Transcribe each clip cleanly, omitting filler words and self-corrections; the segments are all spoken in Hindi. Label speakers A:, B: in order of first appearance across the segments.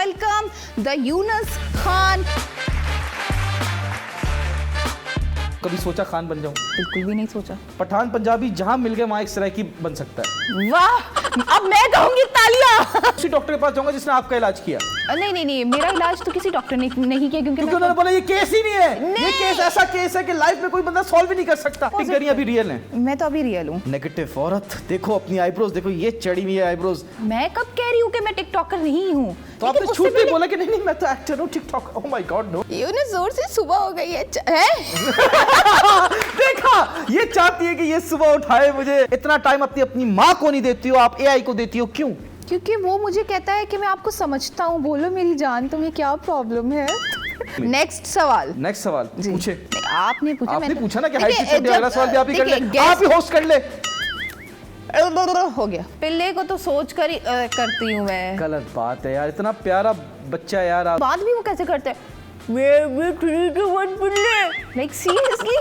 A: welcome the Yunus Khan.
B: कभी सोचा खान बन जाऊं?
A: बिल्कुल भी नहीं सोचा।
B: पठान पंजाबी जहां मिल गए वहां एक सरायकी बन सकता है।
A: वाह, अब मैं कहूंगी तालियां।
B: उसी डॉक्टर के पास जाऊंगा जिसने आपका इलाज किया।
A: नहीं, मेरा इलाज तो किसी डॉक्टर ने नहीं किया क्योंकि
B: उन्होंने बोला ये केस ही नहीं है। ये केस ऐसा केस है कि लाइफ में कोई बंदा सॉल्व ही नहीं कर सकता। टिकरियां भी रियल हैं।
A: मैं तो अभी रियल हूँ।
B: नेगेटिव औरत, देखो अपनी आईब्रोज देखो, ये चढ़ी हुई है आईब्रोज।
A: मैं कब कह रही हूँ कि मैं टिकटॉकर नहीं हूँ?
B: तो आपने झूठ भी बोला कि नहीं मैं तो एक्टर हूँ TikTok. Oh my god no.
A: ये जोर से सुबह हो गई है।
B: देखा, ये चाहती है कि ये सुबह उठाए मुझे। इतना टाइम अपनी माँ को नहीं देती हो, आप एआई को देती हो, क्यों?
A: क्योंकि वो मुझे कहता है कि मैं आपको समझता हूँ। बोलो मेरी जान, तुम्हें क्या प्रॉब्लम है? नेक्स्ट सवाल
B: पूछे।
A: आपने पूछा,
B: आपने
A: मैंने
B: पूछा ना कि हाइट छोटी, अगला सवाल भी आप ही कर ले, आप ही होस्ट कर ले।
A: हो गया। पिल्ले को तो सोच कर ही करती हूँ मैं।
B: गलत बात है यार, इतना प्यारा बच्चा है यार। आप
A: बात भी वो कैसे करते हैं? Like seriously?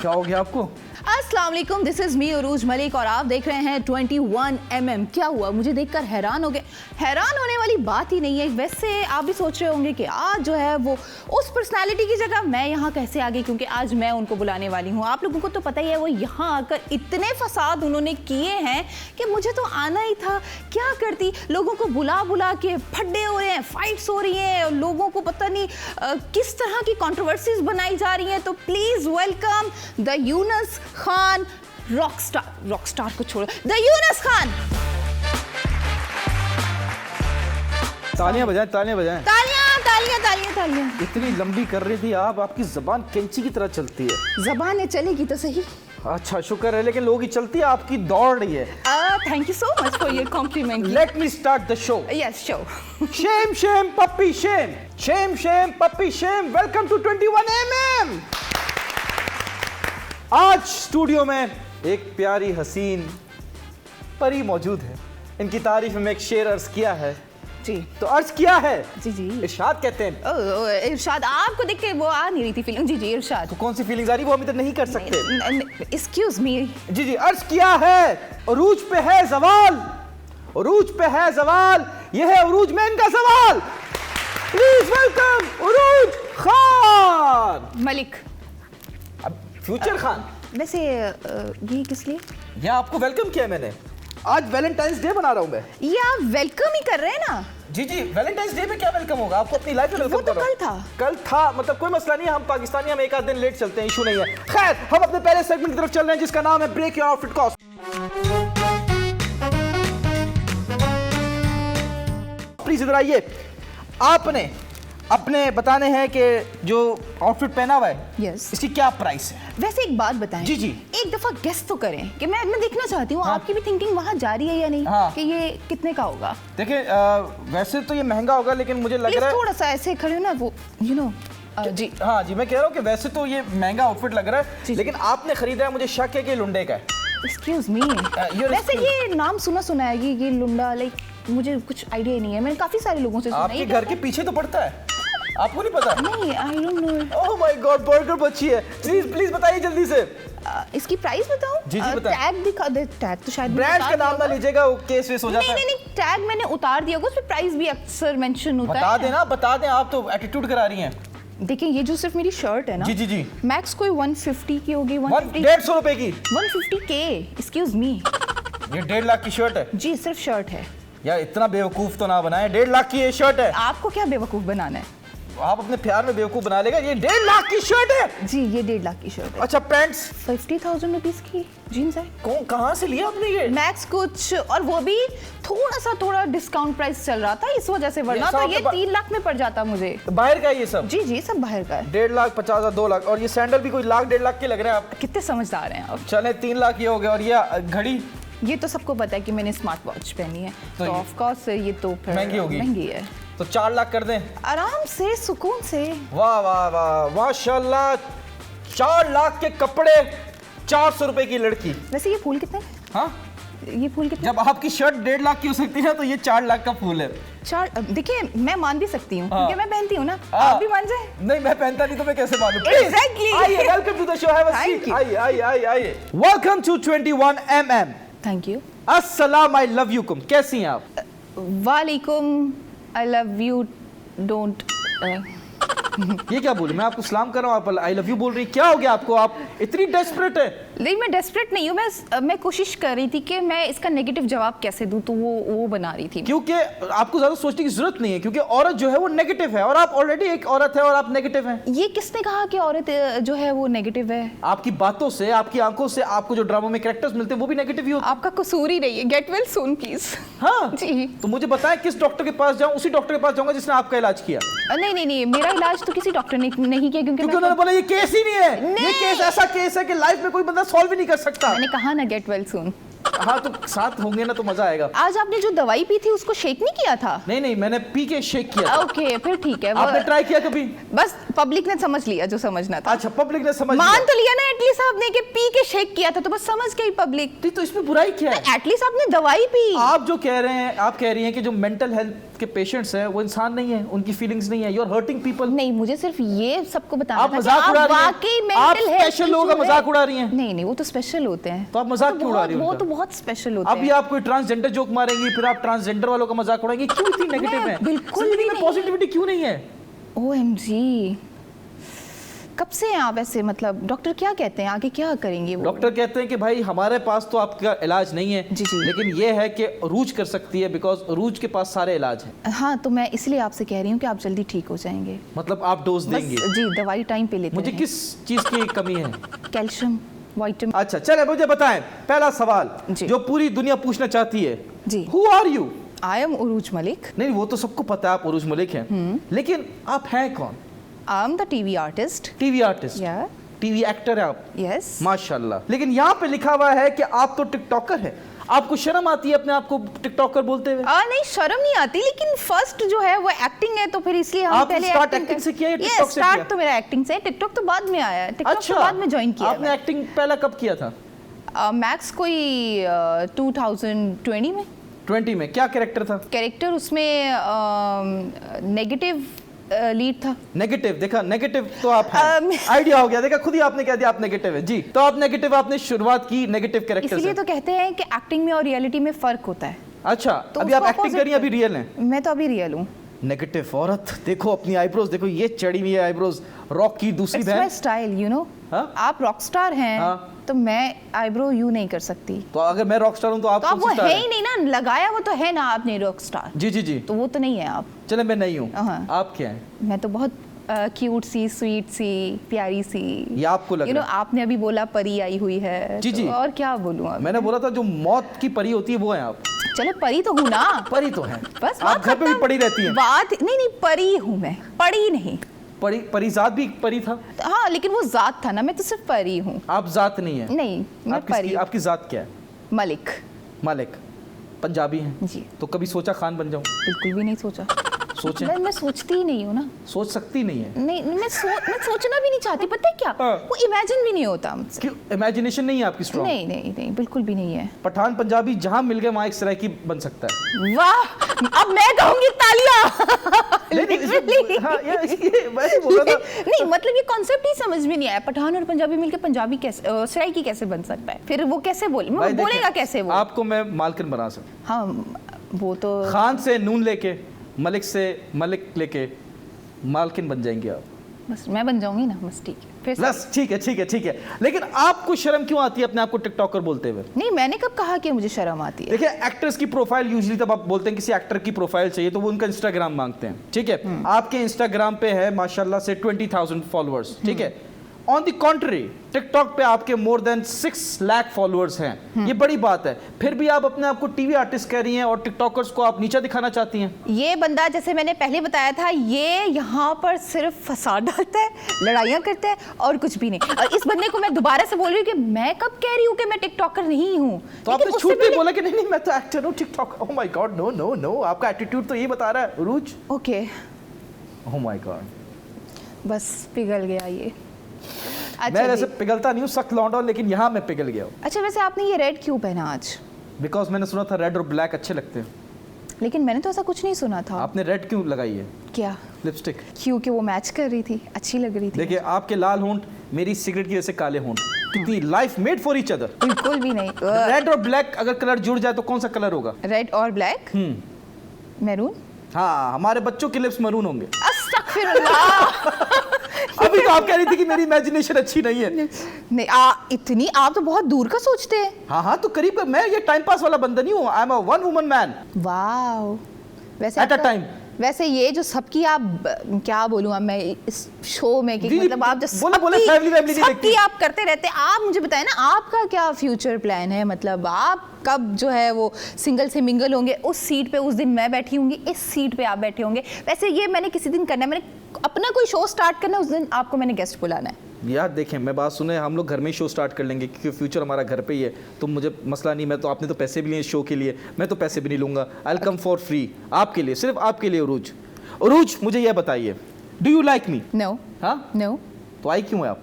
B: क्या हो गया आपको?
A: अस्सलाम वालेकुम, दिस इज मी उरूज मलिक और आप देख रहे हैं 21mm। क्या हुआ? मुझे देखकर हैरान हो गए? हैरान होने वाली बात ही नहीं है। वैसे आप भी सोच रहे होंगे कि आज जो है वो उस पर्सनालिटी की जगह मैं यहाँ कैसे आ गई, क्योंकि आज मैं उनको बुलाने वाली हूँ। आप लोगों को तो पता ही है, वो यहाँ आकर इतने फसाद उन्होंने किए हैं कि मुझे तो आना ही था। क्या करती, लोगों को बुला बुला के फड्डे हो रहे हैं, फाइट्स हो रही हैं, लोगों को पता नहीं किस तरह की कंट्रोवर्सीज बनाई जा रही हैं। तो please welcome the Yunus Khan, Rockstar को छोड़ो, द यूनुस खान।
B: तालियां बजाएं।
A: तालियां।
B: इतनी लंबी कर रही थी आप, आपकी जबान कैंची की तरह चलती है।
A: जबान है, चलेगी तो सही।
B: अच्छा शुक्र है, लेकिन लोगों की चलती है, आपकी दौड़ रही है।
A: Thank you so much for your compliment.
B: Let me start the show.
A: Yes, show.
B: Shame puppy shame puppy shame. Welcome to 21mm। आज स्टूडियो में एक प्यारी हसीन परी मौजूद है। इनकी तारीफ में एक शेर अर्ज किया है
A: जी।
B: तो अर्ज किया है
A: जी।
B: इरशाद कहते हैं।
A: इरशाद, आपको देख के वो आ नहीं रही थी फीलिंग। जी इरशाद।
B: तो कौन सी फीलिंग्स आ रही, वो हम इधर नहीं कर सकते।
A: Excuse me.
B: जी अर्ज किया है। उरूज पे है सवाल, यह है उरूज में इनका सवाल। प्लीज वेलकम उरूज खान
A: मलिक।
B: अब फ्यूचर खान।
A: वैसे ये किस लिए?
B: ये आपको वेलकम किया मैंने। आज वैलेंटाइंस डे मना रहा हूं मैं।
A: ये आप वेलकम ही कर रहे हैं ना?
B: जी वैलेंटाइंस डे पे क्या वेलकम होगा? आपको अपनी लाइफ में वेलकम
A: कर रहा हूं।
B: कल था मतलब कोई मसला नहीं है, हम पाकिस्तानी, हम एक आध दिन लेट चलते हैं, इशू नहीं है। खैर, हम अपने पहले सेगमेंट की तरफ चल रहे हैं जिसका नाम है break your outfit cost. Please इधर आइए। आपने अपने बताने हैं कि जो आउटफिट पहना हुआ है,
A: yes.
B: इसकी क्या प्राइस है?
A: वैसे एक बात बताएं।
B: जी
A: एक दफा गेस तो करें कि मैं देखना चाहती हूँ। हाँ। आपकी भी थिंकिंग वहाँ जा रही है या नहीं? हाँ। कि ये कितने का होगा?
B: देखिए वैसे तो ये महंगा होगा, लेकिन मुझे लग रहा है
A: थोड़ा सा ऐसे खड़े हो ना, वो यू नो। जी
B: हाँ जी, मैं कह रहा हूँ कि वैसे तो ये महंगा आउटफिट लग रहा है, लेकिन आपने खरीदा है, मुझे शक है कि लुंडे का है।
A: एक्सक्यूज मी, वैसे ये नाम सुना है ये लुंडा, लाइक मुझे कुछ आइडिया नहीं है। मैंने काफी सारे लोगों से सुना है।
B: आपके घर के पीछे तो पड़ता है, आपको नहीं पता?
A: नहीं, I don't know.
B: Oh my God, burger बची है। प्लीज बताइए जल्दी से।
A: इसकी प्राइस बताऊं?
B: जी बताएं।
A: टैग दिखा दे। टैग तो शायद
B: ब्रांड का नाम ना लीजिएगा, वो केस वेस हो जाता है।
A: नहीं, टैग मैंने उतार दिया होगा, उस पे प्राइस भी अक्सर मेंशन होता है।
B: बता दें, आप तो एटीट्यूड करा रही हैं।
A: देखिए, ये जो सिर्फ मेरी शर्ट है ना,
B: जी
A: मैक्स कोई 150 की होगी।
B: 150 रुपए की?
A: 150 के। एक्सक्यूज मी,
B: ये 1.5 लाख की शर्ट है?
A: जी सिर्फ शर्ट है।
B: यार इतना बेवकूफ तो ना बनाए, 1.5 लाख की ये शर्ट है।
A: आपको क्या बेवकूफ बनाना है?
B: आप अपने प्यार में बेवकूफ बना लेगा। ये 1.5 लाख की शर्ट है?
A: जी, ये 1.5 लाख की शर्ट है।
B: अच्छा, पैंट्स?
A: 50,000 रुपीज की जीन्स है।
B: कहाँ से लिया आपने ये?
A: मैक्स कुछ, और वो भी थोड़ा डिस्काउंट प्राइस चल रहा था इस वजह से, वरना तो ये 3 लाख में पड़ जाता मुझे।
B: तो बाहर का है ये सब?
A: जी सब बाहर का है।
B: 1.5 लाख, 50,000, 2 लाख, और ये सैंडल भी कोई 1.5 लाख के लग रहे हैं। आप
A: कितने समझदार हैं आप।
B: चले 3 लाख ये हो गया। और ये घड़ी?
A: ये तो सबको पता है कि मैंने स्मार्ट वॉच पहनी है, तो ऑफ कोर्स ये तो महंगी है।
B: तो 4 लाख कर दें?
A: आराम से, सुकून से।
B: वाह माशाल्लाह, 4 लाख के कपड़े, 400 रुपए की लड़की।
A: वैसे ये फूल कितने?
B: हाँ,
A: ये फूल कितने?
B: जब आपकी शर्ट 1.5 लाख की हो सकती है तो ये 4 लाख का फूल है।
A: देखिए, मैं मान भी सकती हूँ क्योंकि मैं पहनती हूँ ना। आप भी मान जाए।
B: नहीं, मैं पहनता नहीं तो मैं कैसे मानूं?
A: Exactly.
B: आइए, welcome to the show, have a seat. आइए। Welcome to 21mm।
A: Thank you.
B: अस्सलाम, आई लव यू कुम। कैसी हैं आप?
A: वालेकुम, आई लव यू डोंट
B: ये क्या बोले? मैं आपको सलाम कर रहा हूँ, आप आई लव यू बोल रही, क्या हो गया आपको? आप इतनी डेस्परेट है?
A: नहीं, मैं डेस्परेट नहीं हूँ, मैं कोशिश कर रही थी कि मैं इसका नेगेटिव जवाब कैसे दूं, तो वो बना रही थी।
B: क्योंकि आपको ज्यादा सोचने की जरूरत नहीं है, क्योंकि औरत जो है वो नेगेटिव है और आप ऑलरेडी एक औरत है और आप नेगेटिव हैं।
A: ये किसने कहा कि औरत जो है वो नेगेटिव है?
B: आपकी बातों से, आपकी आंखों से, आपको जो ड्रामा में कैरेक्टर्स मिलते हैं वो भी नेगेटिव ही होते
A: आपका कसूर ही नहीं है। Gate well soon please.
B: हैं। हाँ
A: जी।
B: तो मुझे बताएं किस डॉक्टर के पास जाऊं? उसी डॉक्टर के पास जाऊंगा जिसने आपका इलाज किया।
A: नहीं, मेरा इलाज तो किसी डॉक्टर ने नहीं किया, क्योंकि
B: उन्होंने बोला ये केस ही नहीं है। ये केस ऐसा केस है कि लाइफ में कोई बंदा सॉल्व ही नहीं कर सकता।
A: मैंने कहा ना गेट वेल सून।
B: हाँ तो साथ होंगे ना तो मजा आएगा।
A: आज आपने जो दवाई पी थी उसको शेक नहीं किया था?
B: नहीं, मैंने पी के शेक किया था।
A: ओके, फिर ठीक है।
B: आपने ट्राई किया कभी?
A: बस पब्लिक ने समझ लिया जो समझना था।
B: अच्छा, पब्लिक ने समझ
A: मान तो लिया ना एटलीस्ट आपने कि पी के शेक किया था, तो बस समझ गई पब्लिक।
B: तो इसमें बुराई क्या है?
A: एटलीस्ट आपने दवाई पी।
B: आप जो कह रहे हैं, आप कह रही हैं कि जो मेंटल हेल्थ के पेशेंट्स हैं वो इंसान नहीं है, उनकी फीलिंग्स नहीं है। You are hurting people.
A: नहीं, मुझे सिर्फ ये सबको बताना
B: आप
A: था
B: मजाक उड़ा रही हैं।
A: वाकई
B: आप
A: मेंटल हेल्थ
B: स्पेशल लोगों का मजाक उड़ा रही हैं।
A: नहीं, वो तो स्पेशल होते हैं।
B: तो आप मजाक क्यों उड़ा रही हैं?
A: वो तो बहुत स्पेशल होते हैं।
B: अभी आप कोई ट्रांसजेंडर जोक मारेंगी, फिर आप ट्रांसजेंडर वालों का मजाक उड़ाएंगी। क्यों इतनी नेगेटिव है?
A: बिल्कुल
B: जिंदगी
A: भी
B: में
A: नहीं।
B: पॉजिटिविटी क्यों नहीं है?
A: OMG, कब से हैं आप ऐसे? मतलब डॉक्टर क्या कहते हैं, आगे क्या करेंगे वो?
B: डॉक्टर कहते हैं कि भाई हमारे पास तो आपका इलाज नहीं है,
A: जी।
B: लेकिन ये है कि रूज कर सकती है, बिकॉज रूज के पास सारे इलाज हैं।
A: हाँ, तो मैं इसलिए आपसे कह रही हूँ कि आप जल्दी ठीक हो जाएंगे।
B: मतलब आप डोज
A: बस
B: देंगे?
A: जी, दवाई टाइम पे लेते
B: मुझे
A: रहें।
B: किस चीज की कमी है?
A: Calcium, vitamin.
B: अच्छा चले, मुझे बताएं पहला सवाल
A: जी।
B: जो पूरी दुनिया पूछना चाहती है,
A: जी।
B: Who are you?
A: I am Urooj Malik.
B: नहीं, वो तो सबको पता है आप उरूज मलिक हैं, लेकिन आप हैं कौन?
A: I am the TV artist.
B: TV artist?
A: या
B: टीवी एक्टर है आप?
A: यस।
B: माशाल्लाह। लेकिन यहाँ पे लिखा हुआ है कि आप तो टिकटॉकर है। आपको शर्म आती है अपने आप को टिकटॉकर बोलते हुए?
A: नहीं, शर्म नहीं आती, लेकिन फर्स्ट जो है वो एक्टिंग है, तो फिर इसलिए हम
B: आपने
A: पहले
B: start acting से किया या TikTok से
A: स्टार्ट
B: किया?
A: तो मेरा एक्टिंग से है, टिकटॉक तो बाद में आया है। टिकटॉक
B: अच्छा,
A: तो बाद में ज्वाइन किया
B: आपने एक्टिंग पहला कब किया था?
A: मैक्स कोई 2020 में।
B: 20 में क्या कैरेक्टर था?
A: कैरेक्टर उसमें नेगेटिव लीड था।
B: नेगेटिव? देखा, नेगेटिव तो आप हैं। आइडिया हो गया, देखा खुद ही आपने कह दिया आप नेगेटिव है। जी, तो आप नेगेटिव, आपने शुरुआत की नेगेटिव कैरेक्टर
A: इसलिए
B: से।
A: तो कहते हैं कि एक्टिंग में और रियलिटी में फर्क होता है।
B: अच्छा,
A: तो
B: अभी आप
A: उसको
B: एक्टिंग करी,
A: opposite
B: अभी रियल हैं?
A: मैं तो अभी रियल हूँ।
B: नेगेटिव औरत, देखो अपनी आईब्रोज देखो, ये चढ़ी हुई है आईब्रोज। रॉक की दूसरी
A: इट्स माय
B: बहन।
A: Style, you know.
B: हाँ?
A: आप रॉक स्टार हैं,
B: हाँ।
A: तो मैं आईब्रो यू नहीं कर सकती।
B: तो अगर मैं रॉक स्टार हूं तो आप
A: तो आप
B: कौन
A: वो
B: सी स्टार
A: है
B: हैं?
A: ही नहीं ना, लगाया वो तो है ना आपने रॉक स्टार,
B: जी जी जी।
A: तो वो तो नहीं है आप।
B: चले, मैं नहीं हूँ।
A: हाँ।
B: आप क्या हैं?
A: मैं तो बहुत क्यूट सी, स्वीट सी, प्यारी सी।
B: ये आपको लग
A: यू नो,
B: रहा है?
A: आपने अभी बोला परी आई हुई है।
B: जी,
A: तो
B: जी।
A: और क्या बोलूं अब?
B: मैंने बोला था जो मौत की परी होती है वो है आप।
A: चलो, परी तो हूँ ना।
B: परी तो है।
A: बस
B: आप घर पे भी पड़ी रहती हैं?
A: बात नहीं, परी हूँ मैं, पड़ी नहीं।
B: परी, परिजात भी परी था?
A: हाँ, लेकिन वो जात था ना, मैं तो सिर्फ परी हूँ।
B: आप जात नहीं है?
A: नहीं, मैं
B: आप
A: परी।
B: आपकी जात क्या है?
A: मलिक।
B: मालिक। पंजाबी हैं?
A: जी।
B: तो कभी सोचा खान बन जाऊं?
A: बिल्कुल भी नहीं सोचा।
B: सोचे?
A: मैं सोचती ही नहीं हूँ ना।
B: सोच सकती नहीं है?
A: नहीं, मैं सोचना भी नहीं चाहती, पता है क्या?
B: हाँ।
A: वो इमेजिन भी नहीं होता मुझसे।
B: क्यों? इमेजिनेशन नहीं है आपकी स्ट्रॉन्ग?
A: नहीं नहीं नहीं, बिल्कुल भी नहीं है।
B: पठान पंजाबी जहां मिल गए वहां एक सरायकी बन सकता है।
A: वाह, अब मैं कहूंगी तालियां।
B: हाँ, ये मैंने बोला था।
A: नहीं, मतलब ये कॉन्सेप्ट ही समझ में नहीं आया। पठान और पंजाबी मिलकर पंजाबी कैसे, सराइकी कैसे बन सकता है? फिर वो कैसे
B: भाई
A: बोलेगा
B: देखें,
A: कैसे वो?
B: आपको मैं मालकिन बना सकता।
A: हाँ, वो तो
B: खान से नून लेके, मलिक से मलिक लेके मालकिन बन जाएंगे आप।
A: बस मैं बन जाऊंगी ना, बस ठीक है। फिर
B: बस ठीक है, ठीक है, ठीक है। लेकिन आपको शर्म क्यों आती है अपने आप को टिकटॉकर बोलते हुए?
A: नहीं, मैंने कब कहा कि मुझे शर्म आती है?
B: देखिए, एक्टर्स की प्रोफाइल यूजुअली तब आप बोलते हैं किसी एक्टर की प्रोफाइल चाहिए तो वो उनका इंस्टाग्राम मांगते हैं, ठीक है? आपके इंस्टाग्राम पे है माशाल्लाह से 20,000 फॉलोअर्स, ठीक है? ऑन द कॉन्ट्री, टिकटॉक पे आपके मोर देन 6 लाख फॉलोअर्स हैं। ये बड़ी बात है। फिर भी आप अपने आप को टीवी आर्टिस्ट कह रही हैं और टिकटॉकर्स को आप नीचा दिखाना चाहती हैं।
A: ये बंदा, जैसे मैंने पहले बताया था, ये यहाँ पर सिर्फ फसाद डालता है, लड़ाइयाँ करता है और कुछ भी नहीं। और इस बंदे को मैं दोबारा से बोल रही हूँ कि मैं कब कह रही हूँ कि मैं टिकटॉकर नहीं हूँ।
B: तो आपने झूठ भी बोला कि नहीं नहीं मैं तो एक्टर हूँ, TikTok. Oh my god, no no no, आपका एटीट्यूड तो ये बता रहा है उरूज।
A: ओके,
B: ओह माय गॉड,
A: बस पिघल गया ये।
B: मैं वैसे
A: जी।
B: पिघलता नहीं हूँ, सख्त लौंडा हूं, लेकिन यहाँ मैं पिघल गया हूँ।
A: अच्छा, वैसे आपने ये रेड क्यों पहना आज?
B: बिकॉज मैंने सुना था रेड और ब्लैक अच्छे लगते हैं।
A: लेकिन मैंने तो ऐसा कुछ नहीं सुना था।
B: आपने रेड क्यों लगाई है
A: क्या?
B: लिपस्टिक?
A: क्योंकि वो मैच कर रही थी, अच्छी लग रही थी।
B: देखिए, आपके लाल होंठ मेरी सिगरेट की वजह से काले होंठ, कितनी life made for each other.
A: बिल्कुल भी नहीं।
B: रेड और ब्लैक अगर कलर जुड़ जाए तो कौन सा कलर होगा?
A: रेड और ब्लैक, मैरून।
B: हाँ, हमारे बच्चों के लिप्स मरून होंगे।
A: अस्तगफिरुल्लाह।
B: अभी तो आप कह रही थी कि मेरी इमेजिनेशन अच्छी नहीं है।
A: नहीं इतनी आप तो बहुत दूर का सोचते हैं।
B: हाँ हाँ, तो करीब का, मैं ये टाइम पास वाला बंदा नहीं हूँ। आई am a one woman man
A: wow. वैसे
B: एट अ टाइम।
A: वैसे ये जो सबकी आप क्या बोलूँ अब मैं इस शो में कि मतलब आप जो
B: बोले
A: सबकी आप करते रहते हैं, आप मुझे बताएं ना आपका क्या फ्यूचर प्लान है? मतलब आप कब जो है वो सिंगल से मिंगल होंगे? उस सीट पे उस दिन मैं बैठी होंगी, इस सीट पे आप बैठे होंगे। वैसे ये मैंने किसी दिन करना है, मैंने अपना कोई शो स्टार्ट करना है, उस दिन आपको मैंने गेस्ट बुलाना है।
B: यार देखें, मैं बात सुने, हम लोग घर में ही शो स्टार्ट कर लेंगे क्योंकि फ्यूचर हमारा घर पे ही है। तो मुझे मसला नहीं, मैं तो, आपने तो पैसे भी लिए शो के लिए, मैं तो पैसे भी नहीं लूंगा। I will come for free, आपके लिए, सिर्फ आपके लिए। उरूज मुझे ये बताइए, do you like me?
A: No.
B: हाँ
A: नो।
B: तो आई क्यों है आप?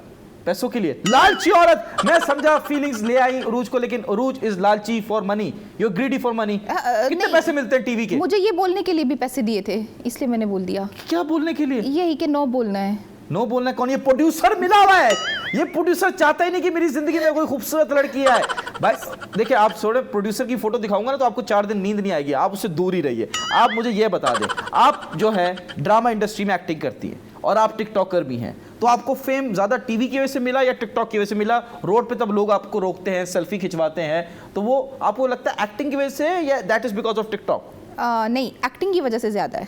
B: पैसों के लिए? लालची औरत। मैं समझा फीलिंग्स ले आई उरूज को, लेकिन उरूज इज लालची for money, you greedy for money. कितने पैसे मिलते हैं टीवी के?
A: मुझे ये बोलने के लिए भी पैसे दिए थे, इसलिए मैंने बोल दिया।
B: क्या बोलने के लिए?
A: यही कि नो बोलना है।
B: नो बोलना है? कौन? ये प्रोड्यूसर मिला हुआ है। ये प्रोड्यूसर चाहता ही नहीं कि मेरी जिंदगी में कोई खूबसूरत लड़की आए। भाई देखिए, आप थोड़े प्रोड्यूसर की फोटो दिखाऊंगा ना तो आपको 4 दिन नींद नहीं आएगी, आप उससे दूर ही रहिए। आप मुझे ये बता दें, आप जो है ड्रामा इंडस्ट्री में एक्टिंग करती है और आप टिकटॉकर भी हैं, तो आपको फेम ज्यादा टीवी की वजह से मिला या टिकटॉक की वजह से मिला? रोड पे तब लोग आपको रोकते हैं, सेल्फी खिंचवाते हैं, तो वो आपको लगता है एक्टिंग की वजह से या that is because of TikTok?
A: नहीं, एक्टिंग की वजह से ज्यादा है।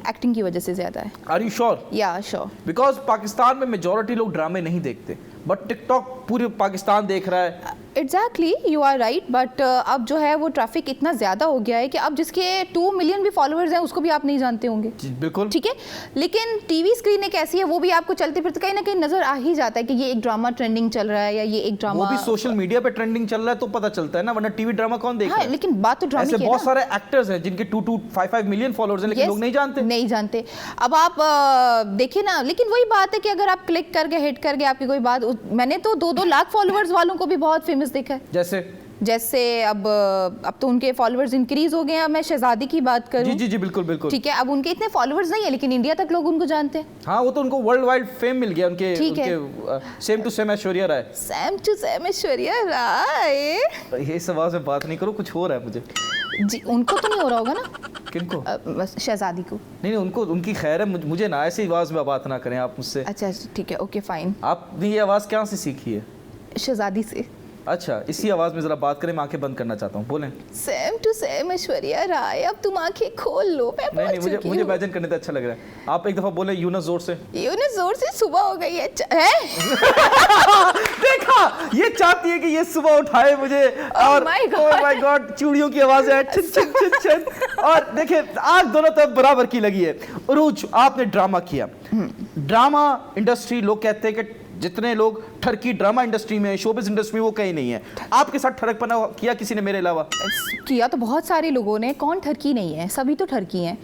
A: एक्टिंग की वजह से ज्यादा है।
B: Are you sure?
A: Yeah sure.
B: Because Pakistan में मेजॉरिटी लोग ड्रामे नहीं देखते, बट टिकटॉक पूरे पाकिस्तान देख रहा है।
A: Exactly, you are right, but अब जो है वो ट्रैफिक इतना ज़्यादा हो गया है कि अब जिसके 2 मिलियन भी फॉलोअर्स हैं उसको भी आप नहीं जानते होंगे।
B: बिल्कुल
A: ठीक है, लेकिन टीवी स्क्रीन एक ऐसी है, वो भी आपको चलते फिरते कहीं ना कहीं नजर आ ही जाता है कि ये एक ड्रामा ट्रेंडिंग चल रहा है या ये एक ड्रामा,
B: वो भी सोशल मीडिया पे ट्रेंडिंग चल रहा है तो पता चलता है ना, वरना टीवी ड्रामा कौन देख रहा है?
A: लेकिन बात तो ड्रामे की है।
B: ऐसे बहुत सारे एक्टर्स हैं जिनके 2 to 5 मिलियन फॉलोअर्स हैं, लेकिन लोग नहीं जानते। अब आप देखिए ना, लेकिन वही बात है कि अगर आप क्लिक करके हिट करके आपकी कोई बात, मैंने तो 2-2 लाख फॉलोअर्स वालों को भी बहुत फेमस देखा है। जैसे अब तो उनके फॉलोअर्स इंक्रीज हो गए हैं। मैं शहजादी की बात करूं, जी बिल्कुल।
A: ठीक है, अब उनके इतने फॉलोअर्स नहीं है लेकिन इंडिया तक लोग उनको जानते हैं।
B: हाँ, वो तो उनको वर्ल्ड वाइड फेम मिल गया, उनके same to same Aishwarya Rai.
A: Same to same Aishwarya Rai.
B: ये सवाल से बात नहीं करो, कुछ हो रहा है मुझे।
A: जी, उनको तो नहीं हो रहा होगा ना?
B: किनको?
A: बस शहजादी को।
B: नहीं, उनको, उनकी खैर है, मुझे ना ऐसी आवाज में बात ना करें आप मुझसे।
A: अच्छा ठीक है, ओके फाइन।
B: आपने ये आवाज कहाँ से सीखी है?
A: शहजादी से।
B: अच्छा, इसी आवाज में जरा बात करें, मैं आंखें बंद करना चाहता हूँ, बोलें।
A: सेम टू सेम ऐश्वर्या राय, अब तुम आंखें खोल लो।
B: नहीं, मुझे इमेजिन करने से अच्छा लग रहा है। आप एक दफा बोले यूनस जोर से।
A: यूनस जोर से। सुबह हो गई है।
B: देखा, ये चाहती है कि ये सुबह उठाए मुझे, और ओह माय गॉड, चूड़ियों की आवाज है छिन। और देखिए, आग दोनों तरफ बराबर की लगी है। उरूज, आपने ड्रामा किया। ड्रामा इंडस्ट्री, लोग कहते हैं कि जितने लोग ठरकी ड्रामा इंडस्ट्री में, शोबिज इंडस्ट्री में, वो कहीं नहीं है। आपके साथ ठरकपना किया किसी ने मेरे अलावा?
A: किया तो बहुत सारे लोगों ने, कौन ठरकी नहीं है, सभी तो ठरकी हैं।